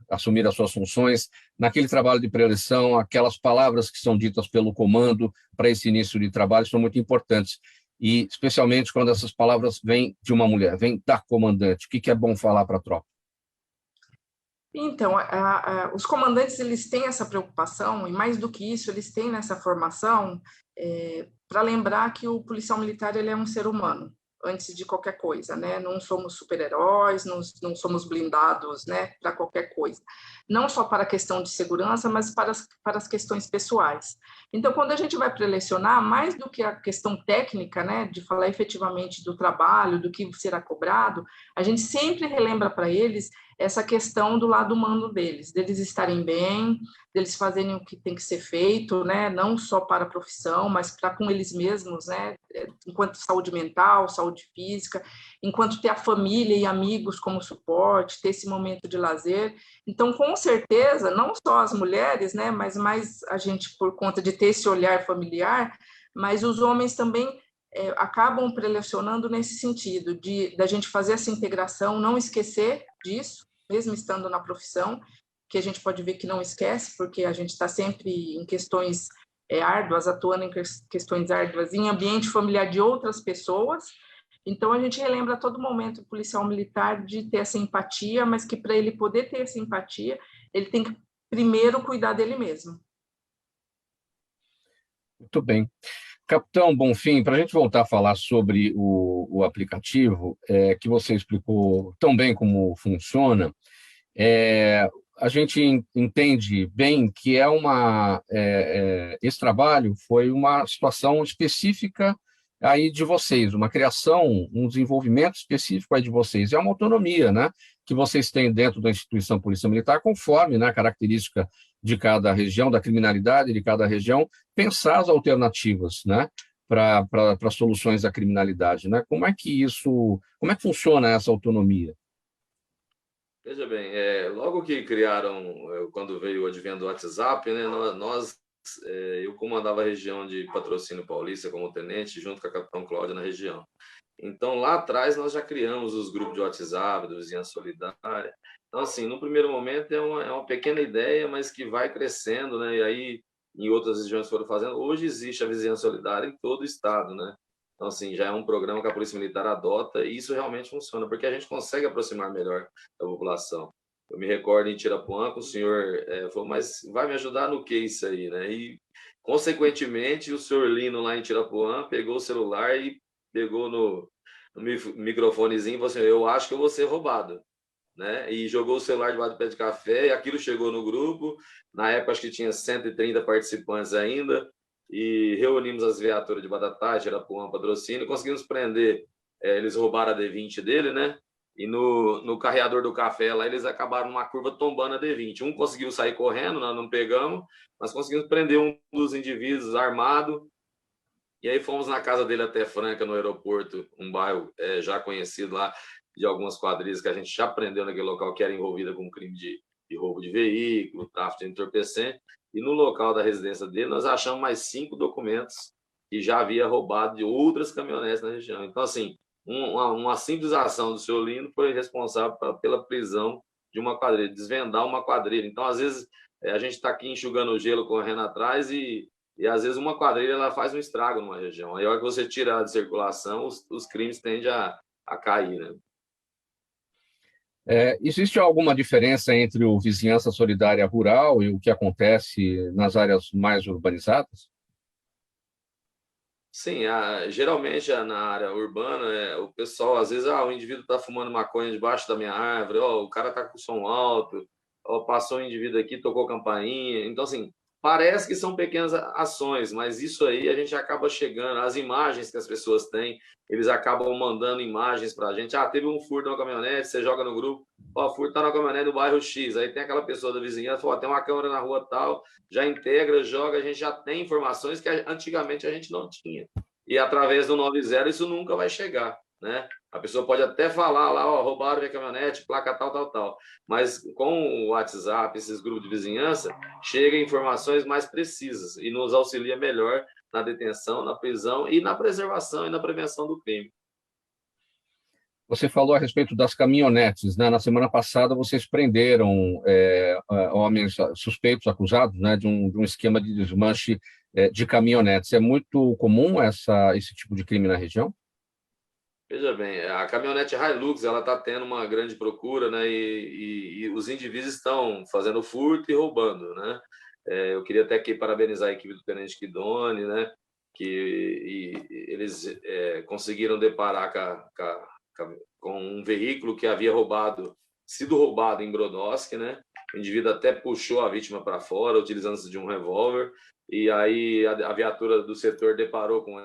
assumir as suas funções, naquele trabalho de preleção, aquelas palavras que são ditas pelo comando para esse início de trabalho são muito importantes. E especialmente quando essas palavras vêm de uma mulher, vêm da comandante. O que é bom falar para a tropa? Então, os comandantes eles têm essa preocupação, e mais do que isso, eles têm nessa formação para lembrar que o policial militar ele é um ser humano, antes de qualquer coisa, né? Não somos super-heróis, não somos blindados, né, para qualquer coisa. Não só para a questão de segurança, mas para as questões pessoais. Então, quando a gente vai prelecionar, mais do que a questão técnica, né, de falar efetivamente do trabalho, do que será cobrado, a gente sempre relembra para eles essa questão do lado humano deles estarem bem, deles fazerem o que tem que ser feito, né, não só para a profissão, mas para com eles mesmos, né, enquanto saúde mental, saúde física, enquanto ter a família e amigos como suporte, ter esse momento de lazer. Então, com certeza, não só as mulheres, né, mas mais a gente por conta de ter esse olhar familiar, mas os homens também acabam prelecionando nesse sentido, da gente fazer essa integração, não esquecer disso, mesmo estando na profissão, que a gente pode ver que não esquece, porque a gente está sempre em questões árduas, atuando em questões árduas, em ambiente familiar de outras pessoas. Então, a gente relembra a todo momento o policial militar de ter essa empatia, mas que para ele poder ter essa empatia, ele tem que primeiro cuidar dele mesmo. Muito bem. Capitão Bonfim, para a gente voltar a falar sobre o aplicativo, que você explicou tão bem como funciona, a gente entende bem que esse trabalho foi uma situação específica aí de vocês, uma criação, um desenvolvimento específico aí de vocês. É uma autonomia, né, que vocês têm dentro da instituição Polícia Militar, conforme, né, a característica de cada região, da criminalidade de cada região, pensar as alternativas, né, para soluções da criminalidade, né? Como é que funciona essa autonomia? Veja bem, logo que criaram, quando veio o advento do WhatsApp, né, eu comandava a região de Patrocínio Paulista como tenente, junto com a Capitão Cláudia na região. Então, lá atrás, nós já criamos os grupos de WhatsApp, do Vizinhança Solidária. Então, assim, no primeiro momento é uma pequena ideia, mas que vai crescendo, né? E aí, em outras regiões foram fazendo. Hoje existe a Vizinhança Solidária em todo o estado, né? Então, assim, já é um programa que a Polícia Militar adota e isso realmente funciona, porque a gente consegue aproximar melhor da população. Eu me recordo em Tirapuã que o senhor falou, mas vai me ajudar no que isso aí, né? E, consequentemente, o senhor Lino lá em Tirapuã pegou o celular e pegou no microfonezinho e falou assim, eu acho que eu vou ser roubado, né? E jogou o celular debaixo do pé de café e aquilo chegou no grupo. Na época, acho que tinha 130 participantes ainda e reunimos as viaturas de Batatais, Tirapuã, Patrocínio, conseguimos prender, eles roubaram a D20 dele, né? E no carreador do café lá, eles acabaram numa curva tombando a D20. Um conseguiu sair correndo, nós não pegamos, mas conseguimos prender um dos indivíduos armado. E aí fomos na casa dele até Franca, no aeroporto, um bairro já conhecido lá, de algumas quadrilhas que a gente já prendeu naquele local, que era envolvida com crime de roubo de veículo, tráfico de entorpecente. E no local da residência dele, nós achamos mais 5 documentos que já havia roubado de outras caminhonetes na região. Então, assim, uma simples ação do senhor Lino foi responsável pela prisão de uma quadrilha, desvendar uma quadrilha. Então, às vezes, a gente está aqui enxugando o gelo, correndo atrás e às vezes uma quadrilha ela faz um estrago numa região. Aí a hora que você tira ela de circulação, os crimes tendem a cair, né? Existe alguma diferença entre o vizinhança solidária rural e o que acontece nas áreas mais urbanizadas? Sim, geralmente na área urbana, o pessoal, às vezes, o indivíduo está fumando maconha debaixo da minha árvore, o cara está com som alto, passou um indivíduo aqui, tocou campainha. Então, assim, parece que são pequenas ações, mas isso aí a gente acaba chegando, as imagens que as pessoas têm, eles acabam mandando imagens para a gente. Teve um furto na caminhonete, você joga no grupo, furto está na caminhonete do bairro X, aí tem aquela pessoa da vizinhança, fala, tem uma câmera na rua tal, já integra, joga, a gente já tem informações que antigamente a gente não tinha. E através do 90 isso nunca vai chegar, né? A pessoa pode até falar lá, roubaram minha caminhonete, placa tal, tal, tal. Mas com o WhatsApp, esses grupos de vizinhança, chegam informações mais precisas e nos auxilia melhor na detenção, na prisão e na preservação e na prevenção do crime. Você falou a respeito das caminhonetes, né? Na semana passada vocês prenderam homens suspeitos, acusados, né, de um esquema de desmanche de caminhonetes. É muito comum esse tipo de crime na região? Veja bem, a caminhonete Hilux ela está tendo uma grande procura, né? E os indivíduos estão fazendo furto e roubando, né? Eu queria até aqui parabenizar a equipe do Tenente Kidone, né? Eles conseguiram deparar com um veículo que havia sido roubado em Brodowski, né? O indivíduo até puxou a vítima para fora, utilizando-se de um revólver, e aí a viatura do setor deparou com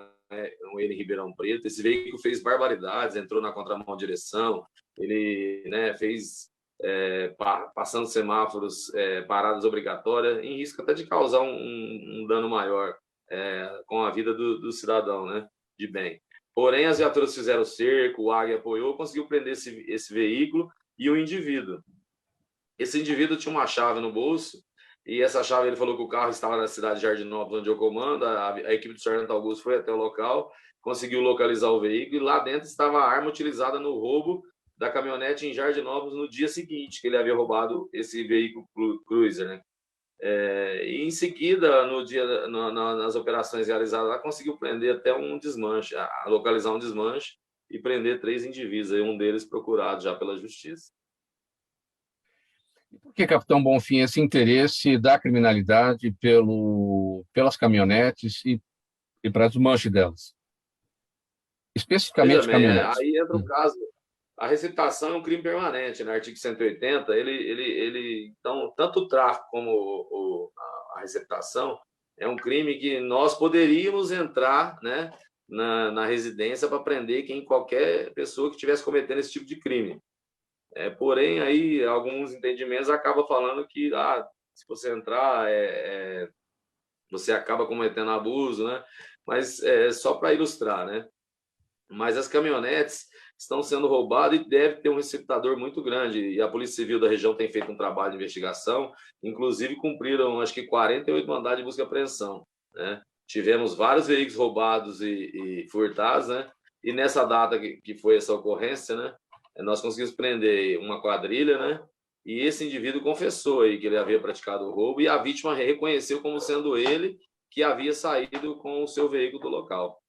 ele em Ribeirão Preto. Esse veículo fez barbaridades, entrou na contramão direção, ele, né, fez passando semáforos, paradas obrigatórias, em risco até de causar um dano maior com a vida do cidadão, né, de bem. Porém, as viaturas fizeram cerco, o Águia apoiou, conseguiu prender esse veículo e o indivíduo. Esse indivíduo tinha uma chave no bolso, e essa chave, ele falou que o carro estava na cidade de Jardinópolis, onde eu comando. A equipe do Sargento Augusto foi até o local, conseguiu localizar o veículo, e lá dentro estava a arma utilizada no roubo da caminhonete em Jardinópolis no dia seguinte, que ele havia roubado esse veículo Cruiser, né? E em seguida, no dia, nas operações realizadas lá, conseguiu prender até um desmanche, localizar um desmanche e prender 3 indivíduos, aí um deles procurado já pela justiça. Por que, Capitão Bonfim, esse interesse da criminalidade pelas caminhonetes e para desmanche delas? Especificamente caminhonetes. Aí entra o caso. A receptação é um crime permanente, no artigo 180, então, tanto o tráfico como a receptação é um crime que nós poderíamos entrar, né, na residência para prender qualquer pessoa que estivesse cometendo esse tipo de crime. Porém, aí alguns entendimentos acabam falando que se você entrar, você acaba cometendo abuso, né? Mas é só para ilustrar, né? Mas as caminhonetes estão sendo roubadas e deve ter um receptador muito grande. E a Polícia Civil da região tem feito um trabalho de investigação, inclusive cumpriram, acho que 48 mandados de busca e apreensão, né? Tivemos vários veículos roubados e furtados, né? E nessa data que foi essa ocorrência, né? Nós conseguimos prender uma quadrilha, né? E esse indivíduo confessou aí que ele havia praticado o roubo e a vítima reconheceu como sendo ele que havia saído com o seu veículo do local.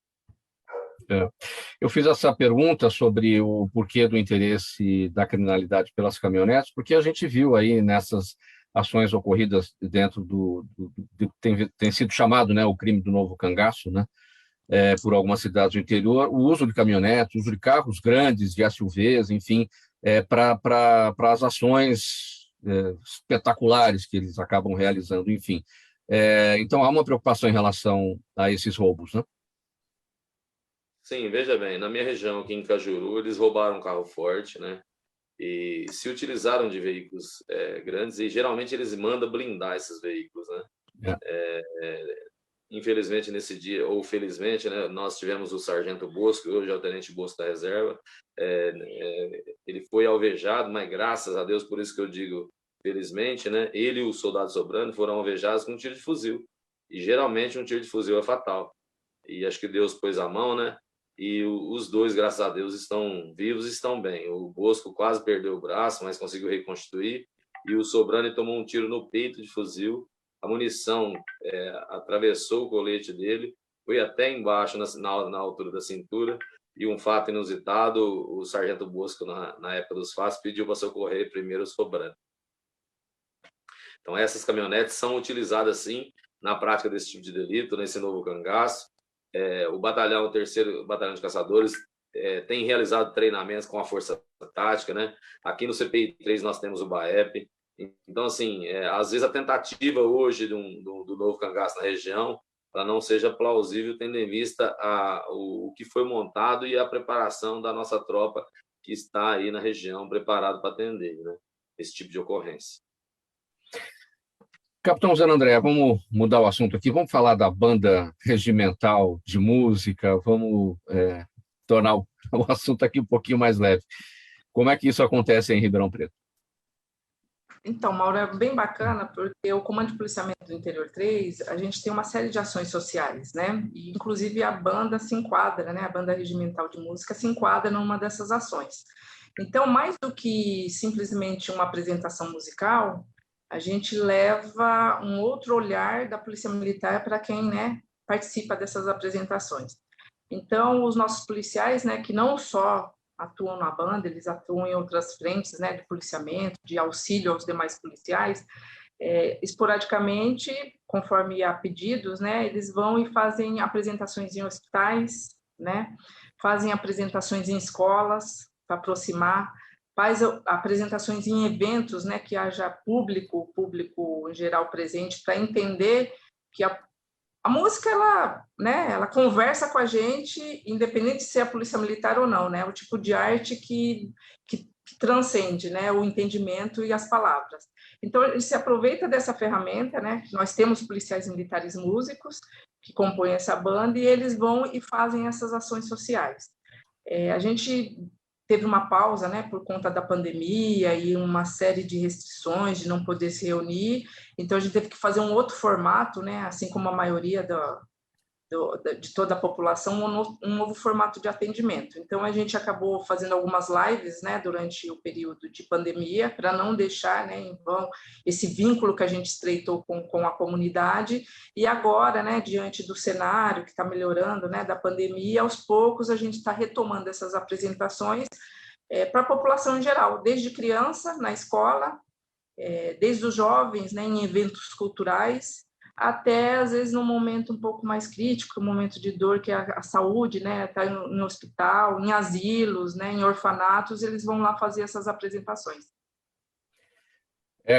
Eu fiz essa pergunta sobre o porquê do interesse da criminalidade pelas caminhonetes, porque a gente viu aí nessas ações ocorridas dentro tem sido chamado, né, o crime do novo cangaço, né, por algumas cidades do interior, o uso de caminhonetes, o uso de carros grandes, de SUVs, enfim, para as ações espetaculares que eles acabam realizando, enfim. Então, há uma preocupação em relação a esses roubos, né? Sim, veja bem, na minha região aqui em Cajuru, eles roubaram um carro forte, né? E se utilizaram de veículos grandes e geralmente eles mandam blindar esses veículos, né? Infelizmente nesse dia, ou felizmente, né, nós tivemos o Sargento Bosco, hoje é o Tenente Bosco da Reserva, ele foi alvejado, mas graças a Deus, por isso que eu digo felizmente, né, ele e o soldado Sobrando foram alvejados com um tiro de fuzil, e geralmente um tiro de fuzil é fatal, e acho que Deus pôs a mão, né, e os dois, graças a Deus, estão vivos e estão bem. O Bosco quase perdeu o braço, mas conseguiu reconstituir, e o Sobrando tomou um tiro no peito de fuzil, a munição atravessou o colete dele, foi até embaixo, na altura da cintura, e um fato inusitado, o Sargento Bosco, na época dos fatos, pediu para socorrer primeiro o Sobrando. Então, essas caminhonetes são utilizadas, sim, na prática desse tipo de delito, nesse novo cangaço. O batalhão, o 3º Batalhão de Caçadores, tem realizado treinamentos com a Força Tática, né? Aqui no CPI 3 nós temos o BAEP. Então, assim, às vezes a tentativa hoje do novo cangaço na região, ela não seja plausível, tendo em vista o que foi montado e a preparação da nossa tropa que está aí na região preparado para atender, né, esse tipo de ocorrência. Capitão Zé André, vamos mudar o assunto aqui, vamos falar da banda regimental de música, vamos tornar o assunto aqui um pouquinho mais leve. Como é que isso acontece em Ribeirão Preto? Então, Mauro, é bem bacana, porque o Comando de Policiamento do Interior 3, a gente tem uma série de ações sociais, né? E, inclusive, a banda se enquadra, né? A banda regimental de música se enquadra numa dessas ações. Então, mais do que simplesmente uma apresentação musical, a gente leva um outro olhar da Polícia Militar para quem, né, participa dessas apresentações. Então, os nossos policiais, né, que não só atuam na banda, eles atuam em outras frentes, né, de policiamento, de auxílio aos demais policiais, esporadicamente, conforme há pedidos, né, eles vão e fazem apresentações em hospitais, né, fazem apresentações em escolas para aproximar, faz apresentações em eventos, né, que haja público em geral presente, para entender que a música, ela conversa com a gente, independente de ser a polícia militar ou não, né? O tipo de arte que transcende, né, o entendimento e as palavras. Então, ele se aproveita dessa ferramenta, né? Nós temos policiais militares músicos que compõem essa banda e eles vão e fazem essas ações sociais. A gente teve uma pausa, né, por conta da pandemia e uma série de restrições de não poder se reunir, então a gente teve que fazer um outro formato, né, assim como a maioria de toda a população, um novo formato de atendimento. Então a gente acabou fazendo algumas lives, né, durante o período de pandemia, para não deixar, né, em vão esse vínculo que a gente estreitou com a comunidade, e agora, né, diante do cenário que está melhorando, né, da pandemia, aos poucos a gente está retomando essas apresentações para a população em geral, desde criança na escola, desde os jovens, né, em eventos culturais, até, às vezes, num momento um pouco mais crítico, um momento de dor, que é a saúde, né, está no hospital, em asilos, né, em orfanatos, eles vão lá fazer essas apresentações.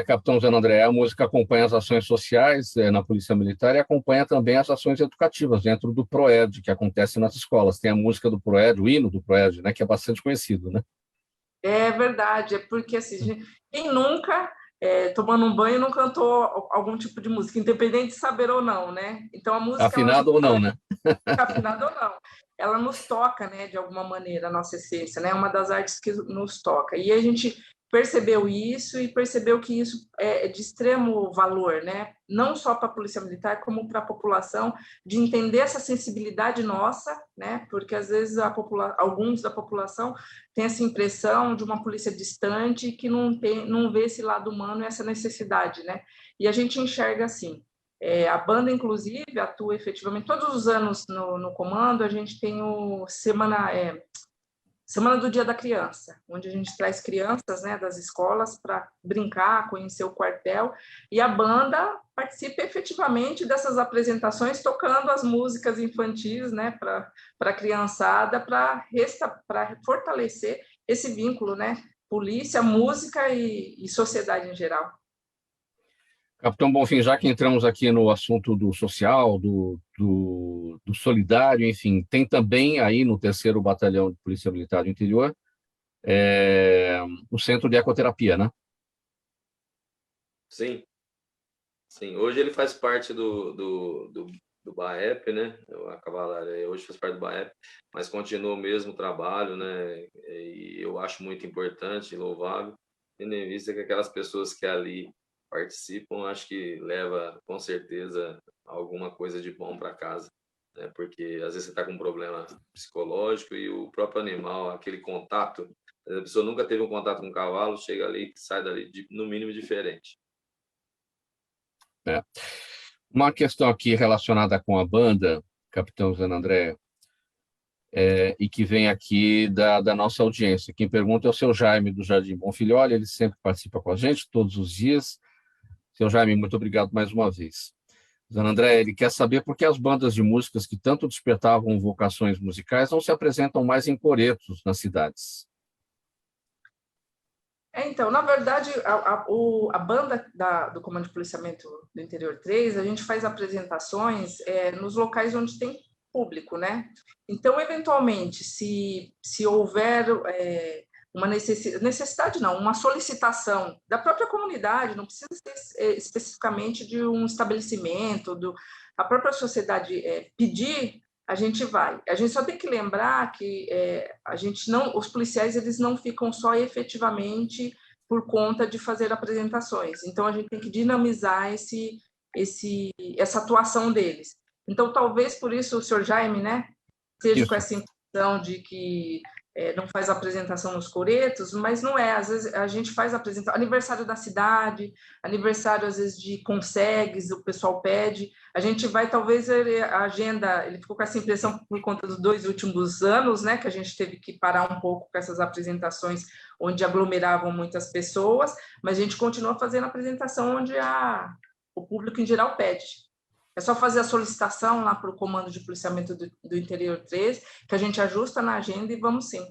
Capitão Zé André, a música acompanha as ações sociais na Polícia Militar e acompanha também as ações educativas dentro do PROED, que acontece nas escolas. Tem a música do PROED, o hino do PROED, né, que é bastante conhecido, né? É verdade, é porque assim, quem nunca, tomando um banho, não cantou algum tipo de música, independente de saber ou não, né? Então a música, Afinado ou não, né? afinada ou não, ela nos toca, né, de alguma maneira, a nossa essência, né? É uma das artes que nos toca. E a gente percebeu isso e percebeu que isso é de extremo valor, né? Não só para a Polícia Militar, como para a população, de entender essa sensibilidade nossa, né? Porque às vezes alguns da população têm essa impressão de uma polícia distante que não vê esse lado humano e essa necessidade, né? E a gente enxerga assim. A banda, inclusive, atua efetivamente todos os anos no comando. A gente tem o Semana do Dia da Criança, onde a gente traz crianças, né, das escolas para brincar, conhecer o quartel, e a banda participa efetivamente dessas apresentações, tocando as músicas infantis, né, para a criançada, para fortalecer esse vínculo, né, polícia, música e sociedade em geral. Capitão Bonfim, já que entramos aqui no assunto do social, do solidário, enfim, tem também aí no 3º Batalhão de Polícia Militar do Interior o Centro de Ecoterapia, né? Sim, sim. Hoje ele faz parte do BAEP, né? A Cavalaria hoje faz parte do BAEP, mas continua o mesmo trabalho, né? E eu acho muito importante e louvável, tendo em vista que aquelas pessoas que ali participam, acho que leva com certeza alguma coisa de bom para casa, né? Porque às vezes você está com um problema psicológico e o próprio animal, aquele contato, a pessoa nunca teve um contato com um cavalo, chega ali e sai dali no mínimo diferente. Uma questão aqui relacionada com a banda, Capitão Zé André, e que vem aqui da nossa audiência. Quem pergunta é o seu Jaime, do Jardim Bonfilholi, ele sempre participa com a gente, todos os dias. Seu Jaime, muito obrigado mais uma vez. Zé André, ele quer saber por que as bandas de músicas que tanto despertavam vocações musicais não se apresentam mais em coretos nas cidades. Então, na verdade, a banda do Comando de Policiamento do Interior 3, a gente faz apresentações nos locais onde tem público, né? Então, eventualmente, se houver uma necessidade, não, uma solicitação da própria comunidade, não precisa ser especificamente de um estabelecimento, a própria sociedade pedir, a gente vai. A gente só tem que lembrar que os policiais, eles não ficam só efetivamente por conta de fazer apresentações. Então, a gente tem que dinamizar essa atuação deles. Então, talvez por isso o senhor Jaime, né, esteja com essa impressão de que não faz apresentação nos coretos, mas não é. Às vezes a gente faz apresentação, aniversário da cidade, aniversário às vezes de consegues, o pessoal pede, a gente vai, talvez a agenda, ele ficou com essa impressão por conta dos 2 últimos anos, né, que a gente teve que parar um pouco com essas apresentações onde aglomeravam muitas pessoas, mas a gente continua fazendo apresentação onde o público em geral pede. É só fazer a solicitação lá para o Comando de Policiamento do Interior 3, que a gente ajusta na agenda e vamos sim.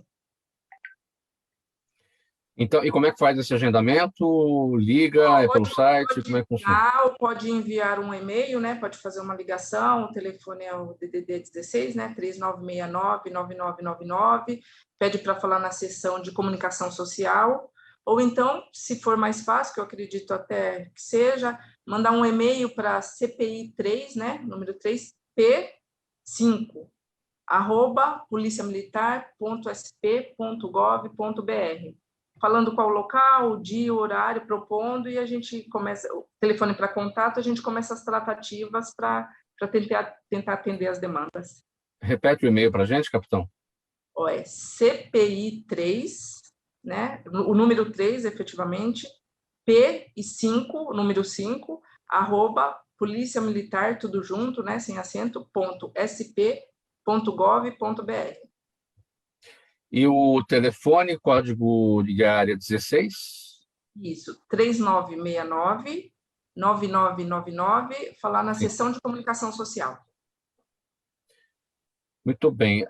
Então, e como é que faz esse agendamento? Liga, pelo site? Como é que funciona? Pode enviar um e-mail, né? Pode fazer uma ligação, o telefone é o DDD 16, né? 3969-9999, pede para falar na seção de comunicação social, ou então, se for mais fácil, que eu acredito até que seja, mandar um e-mail para CPI3, né, número 3P5, @policiamilitar.sp.gov.br, falando qual o local, o dia, o horário, propondo, e a gente começa, o telefone para contato, a gente começa as tratativas para tentar atender as demandas. Repete o e-mail para a gente, capitão. É CPI3, né, o número 3, efetivamente, P e 5, o número 5, @policiamilitar, tudo junto, né, sem acento, .sp.gov.br. E o telefone, código de área 16? Isso, 3969-9999, falar na seção de comunicação social. Muito bem.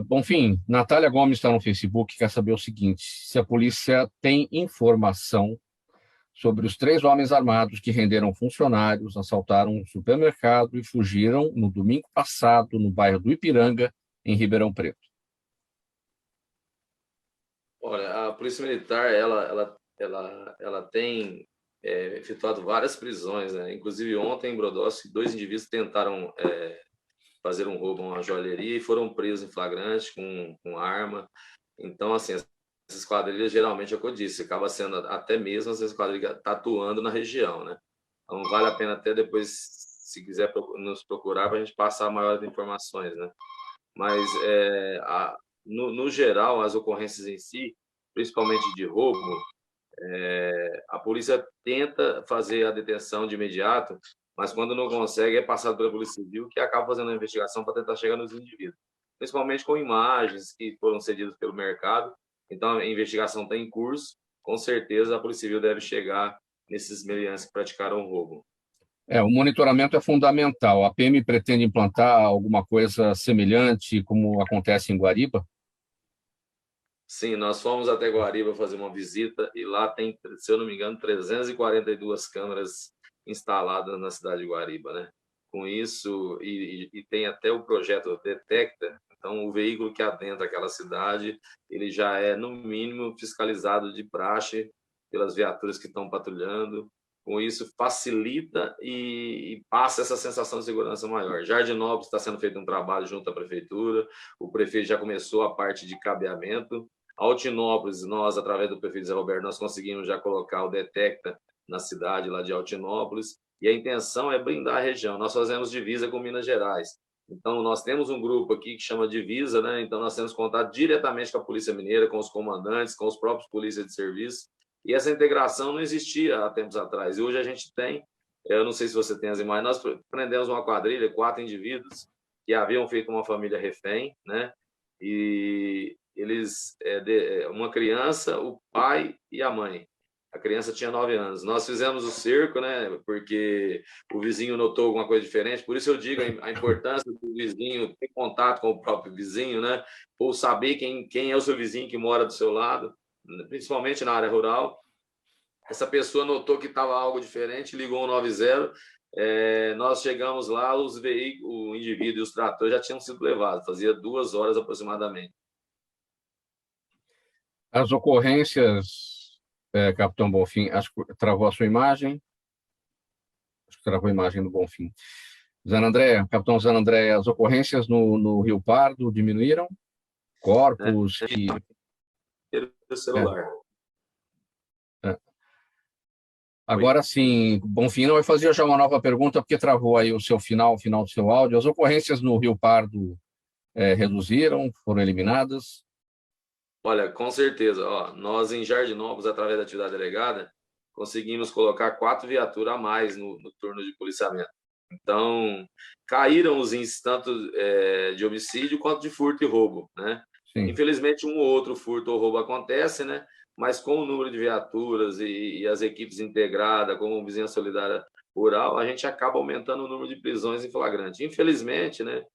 Bonfim, Natália Gomes está no Facebook, quer saber o seguinte: se a polícia tem informação sobre os 3 homens armados que renderam funcionários, assaltaram um supermercado e fugiram no domingo passado no bairro do Ipiranga, em Ribeirão Preto. Olha, a Polícia Militar ela tem efetuado várias prisões, né? Inclusive ontem em Brodowski, 2 indivíduos tentaram fazer um roubo a uma joalheria e foram presos em flagrante com arma. Então, assim, essas quadrilhas geralmente é o que eu disse, acaba sendo até mesmo essas quadrilhas tá atuando na região, né? Então vale a pena até depois, se quiser nos procurar, para a gente passar maiores informações, né? Mas no geral, as ocorrências em si, principalmente de roubo, a polícia tenta fazer a detenção de imediato, mas quando não consegue, é passado pela Polícia Civil, que acaba fazendo a investigação para tentar chegar nos indivíduos, principalmente com imagens que foram cedidas pelo mercado. Então, a investigação está em curso. Com certeza, a Polícia Civil deve chegar nesses meliantes que praticaram o roubo. O monitoramento é fundamental. A PM pretende implantar alguma coisa semelhante como acontece em Guariba? Sim, nós fomos até Guariba fazer uma visita e lá tem, se eu não me engano, 342 câmeras instaladas na cidade de Guariba, né? Com isso, e tem até o projeto Detecta, então o veículo que adentra aquela cidade, ele já é, no mínimo, fiscalizado de praxe pelas viaturas que estão patrulhando. Com isso, facilita e passa essa sensação de segurança maior. Jardinópolis está sendo feito um trabalho junto à prefeitura, o prefeito já começou a parte de cabeamento. Altinópolis, nós, através do prefeito Zé Roberto, nós conseguimos já colocar o Detecta na cidade lá de Altinópolis, e a intenção é blindar a região. Nós fazemos divisa com Minas Gerais. Então, nós temos um grupo aqui que chama Divisa, né? Então, nós temos contato diretamente com a Polícia Mineira, com os comandantes, com os próprios polícias de serviço, e essa integração não existia há tempos atrás. E hoje a gente tem, eu não sei se você tem as imagens, nós prendemos uma quadrilha, 4 indivíduos que haviam feito uma família refém, né? E eles, uma criança, o pai e a mãe. A criança tinha 9 anos. Nós fizemos o cerco, né? Porque o vizinho notou alguma coisa diferente. Por isso eu digo a importância do vizinho ter contato com o próprio vizinho, né? Ou saber quem é o seu vizinho que mora do seu lado, principalmente na área rural. Essa pessoa notou que estava algo diferente, ligou o 90. Nós chegamos lá, os veículos, o indivíduo e os tratores já tinham sido levados. Fazia 2 horas aproximadamente. As ocorrências, Capitão Bonfim, acho que travou a sua imagem. Acho que travou a imagem do Bonfim. Capitão Zanandré, as ocorrências no Rio Pardo diminuíram? Corpos que... celular. Agora sim, Bonfim não vai fazer já uma nova pergunta, porque travou aí o seu final do seu áudio. As ocorrências no Rio Pardo reduziram, foram eliminadas? Olha, com certeza. Nós, em Jardinópolis, através da atividade delegada, conseguimos colocar 4 viaturas a mais no turno de policiamento. Então, caíram os índices tanto de homicídio quanto de furto e roubo, né? Sim. Infelizmente, um ou outro furto ou roubo acontece, né? Mas com o número de viaturas e as equipes integradas, como a Vizinhança Solidária Rural, a gente acaba aumentando o número de prisões em flagrante. Infelizmente, né?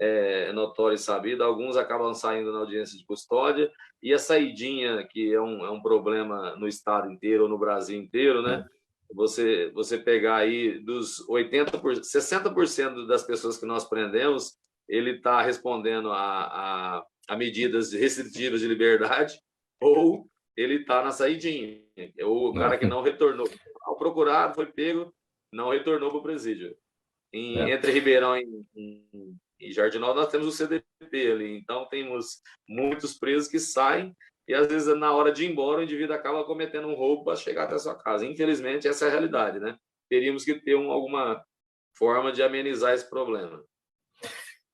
É notório e sabido, alguns acabam saindo na audiência de custódia, e a saidinha, que é um problema no estado inteiro ou no Brasil inteiro, né? Você pegar aí dos 60% das pessoas que nós prendemos, ele está respondendo a medidas restritivas de liberdade, ou ele está na saidinha, ou o cara que não retornou. Ao procurado, foi pego, não retornou para o presídio. Entre Ribeirão e Jardinópolis, nós temos o CDP ali, então temos muitos presos que saem e às vezes na hora de ir embora o indivíduo acaba cometendo um roubo para chegar até a sua casa. Infelizmente, essa é a realidade, né? Teríamos que ter alguma forma de amenizar esse problema.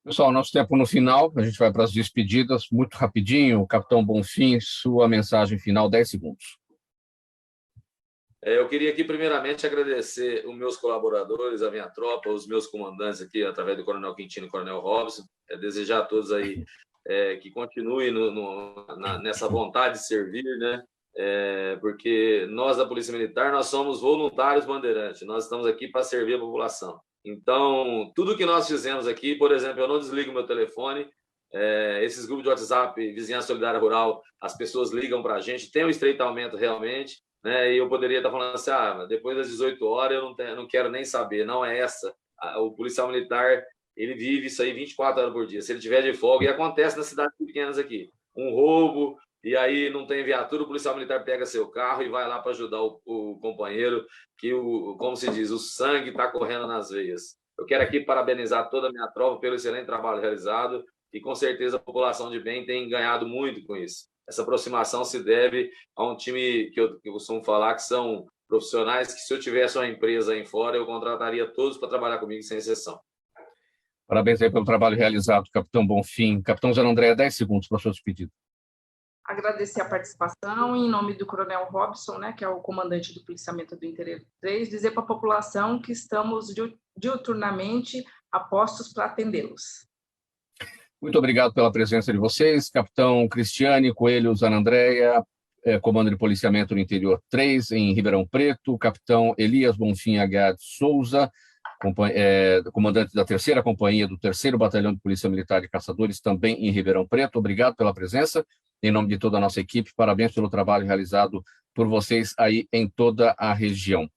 Pessoal, nosso tempo no final, a gente vai para as despedidas, muito rapidinho. Capitão Bonfim, sua mensagem final, 10 segundos. Eu queria aqui, primeiramente, agradecer os meus colaboradores, a minha tropa, os meus comandantes aqui, através do Coronel Quintino e Coronel Robson. Desejar a todos aí que continuem nessa vontade de servir, né? Porque nós, da Polícia Militar, nós somos voluntários bandeirantes. Nós estamos aqui para servir a população. Então, tudo que nós fizemos aqui, por exemplo, eu não desligo meu telefone, esses grupos de WhatsApp, Vizinhança Solidária Rural, as pessoas ligam para a gente, tem um estreitamento realmente, né? E eu poderia estar falando assim, depois das 18 horas eu não quero nem saber. Não é essa. O policial militar, ele vive isso aí 24 horas por dia. Se ele tiver de folga, e acontece nas cidades pequenas aqui, um roubo, e aí não tem viatura, o policial militar pega seu carro e vai lá para ajudar o companheiro, que, como se diz, o sangue está correndo nas veias. Eu quero aqui parabenizar toda a minha tropa pelo excelente trabalho realizado, e com certeza a população de bem tem ganhado muito com isso. Essa aproximação se deve a um time que eu costumo falar que são profissionais que, se eu tivesse uma empresa aí fora, eu contrataria todos para trabalhar comigo, sem exceção. Parabéns aí pelo trabalho realizado, capitão Bonfim. Capitão Zé André, 10 segundos para a sua despedida. Agradecer a participação em nome do Coronel Robson, né, que é o comandante do policiamento do Interior 3, dizer para a população que estamos diuturnamente a postos para atendê-los. Muito obrigado pela presença de vocês, capitão Cristiane Coelho Zanandréia, comando de policiamento no Interior 3, em Ribeirão Preto, capitão Elias Bonfim Aguiar de Souza, comandante da 3ª Companhia do 3º Batalhão de Polícia Militar de Caçadores, também em Ribeirão Preto. Obrigado pela presença, em nome de toda a nossa equipe, parabéns pelo trabalho realizado por vocês aí em toda a região.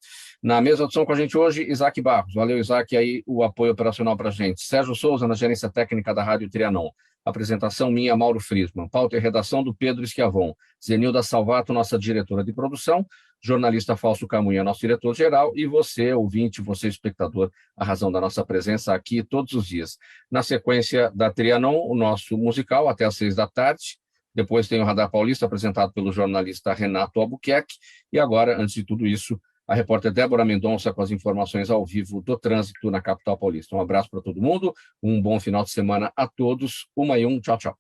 Na mesma edição com a gente hoje, Isaac Barros. Valeu, Isaac, aí o apoio operacional para a gente. Sérgio Souza, na gerência técnica da Rádio Trianon. Apresentação minha, Mauro Friesman. Pauta e redação do Pedro Schiavon. Zenilda Salvato, nossa diretora de produção. Jornalista Fausto Camunha, nosso diretor-geral. E você, ouvinte, você, espectador, a razão da nossa presença aqui todos os dias. Na sequência da Trianon, o nosso musical, até às 6 da tarde. Depois tem o Radar Paulista, apresentado pelo jornalista Renato Albuquerque. E agora, antes de tudo isso, a repórter Débora Mendonça com as informações ao vivo do trânsito na capital paulista. Um abraço para todo mundo, um bom final de semana a todos. 1 e 1, tchau, tchau.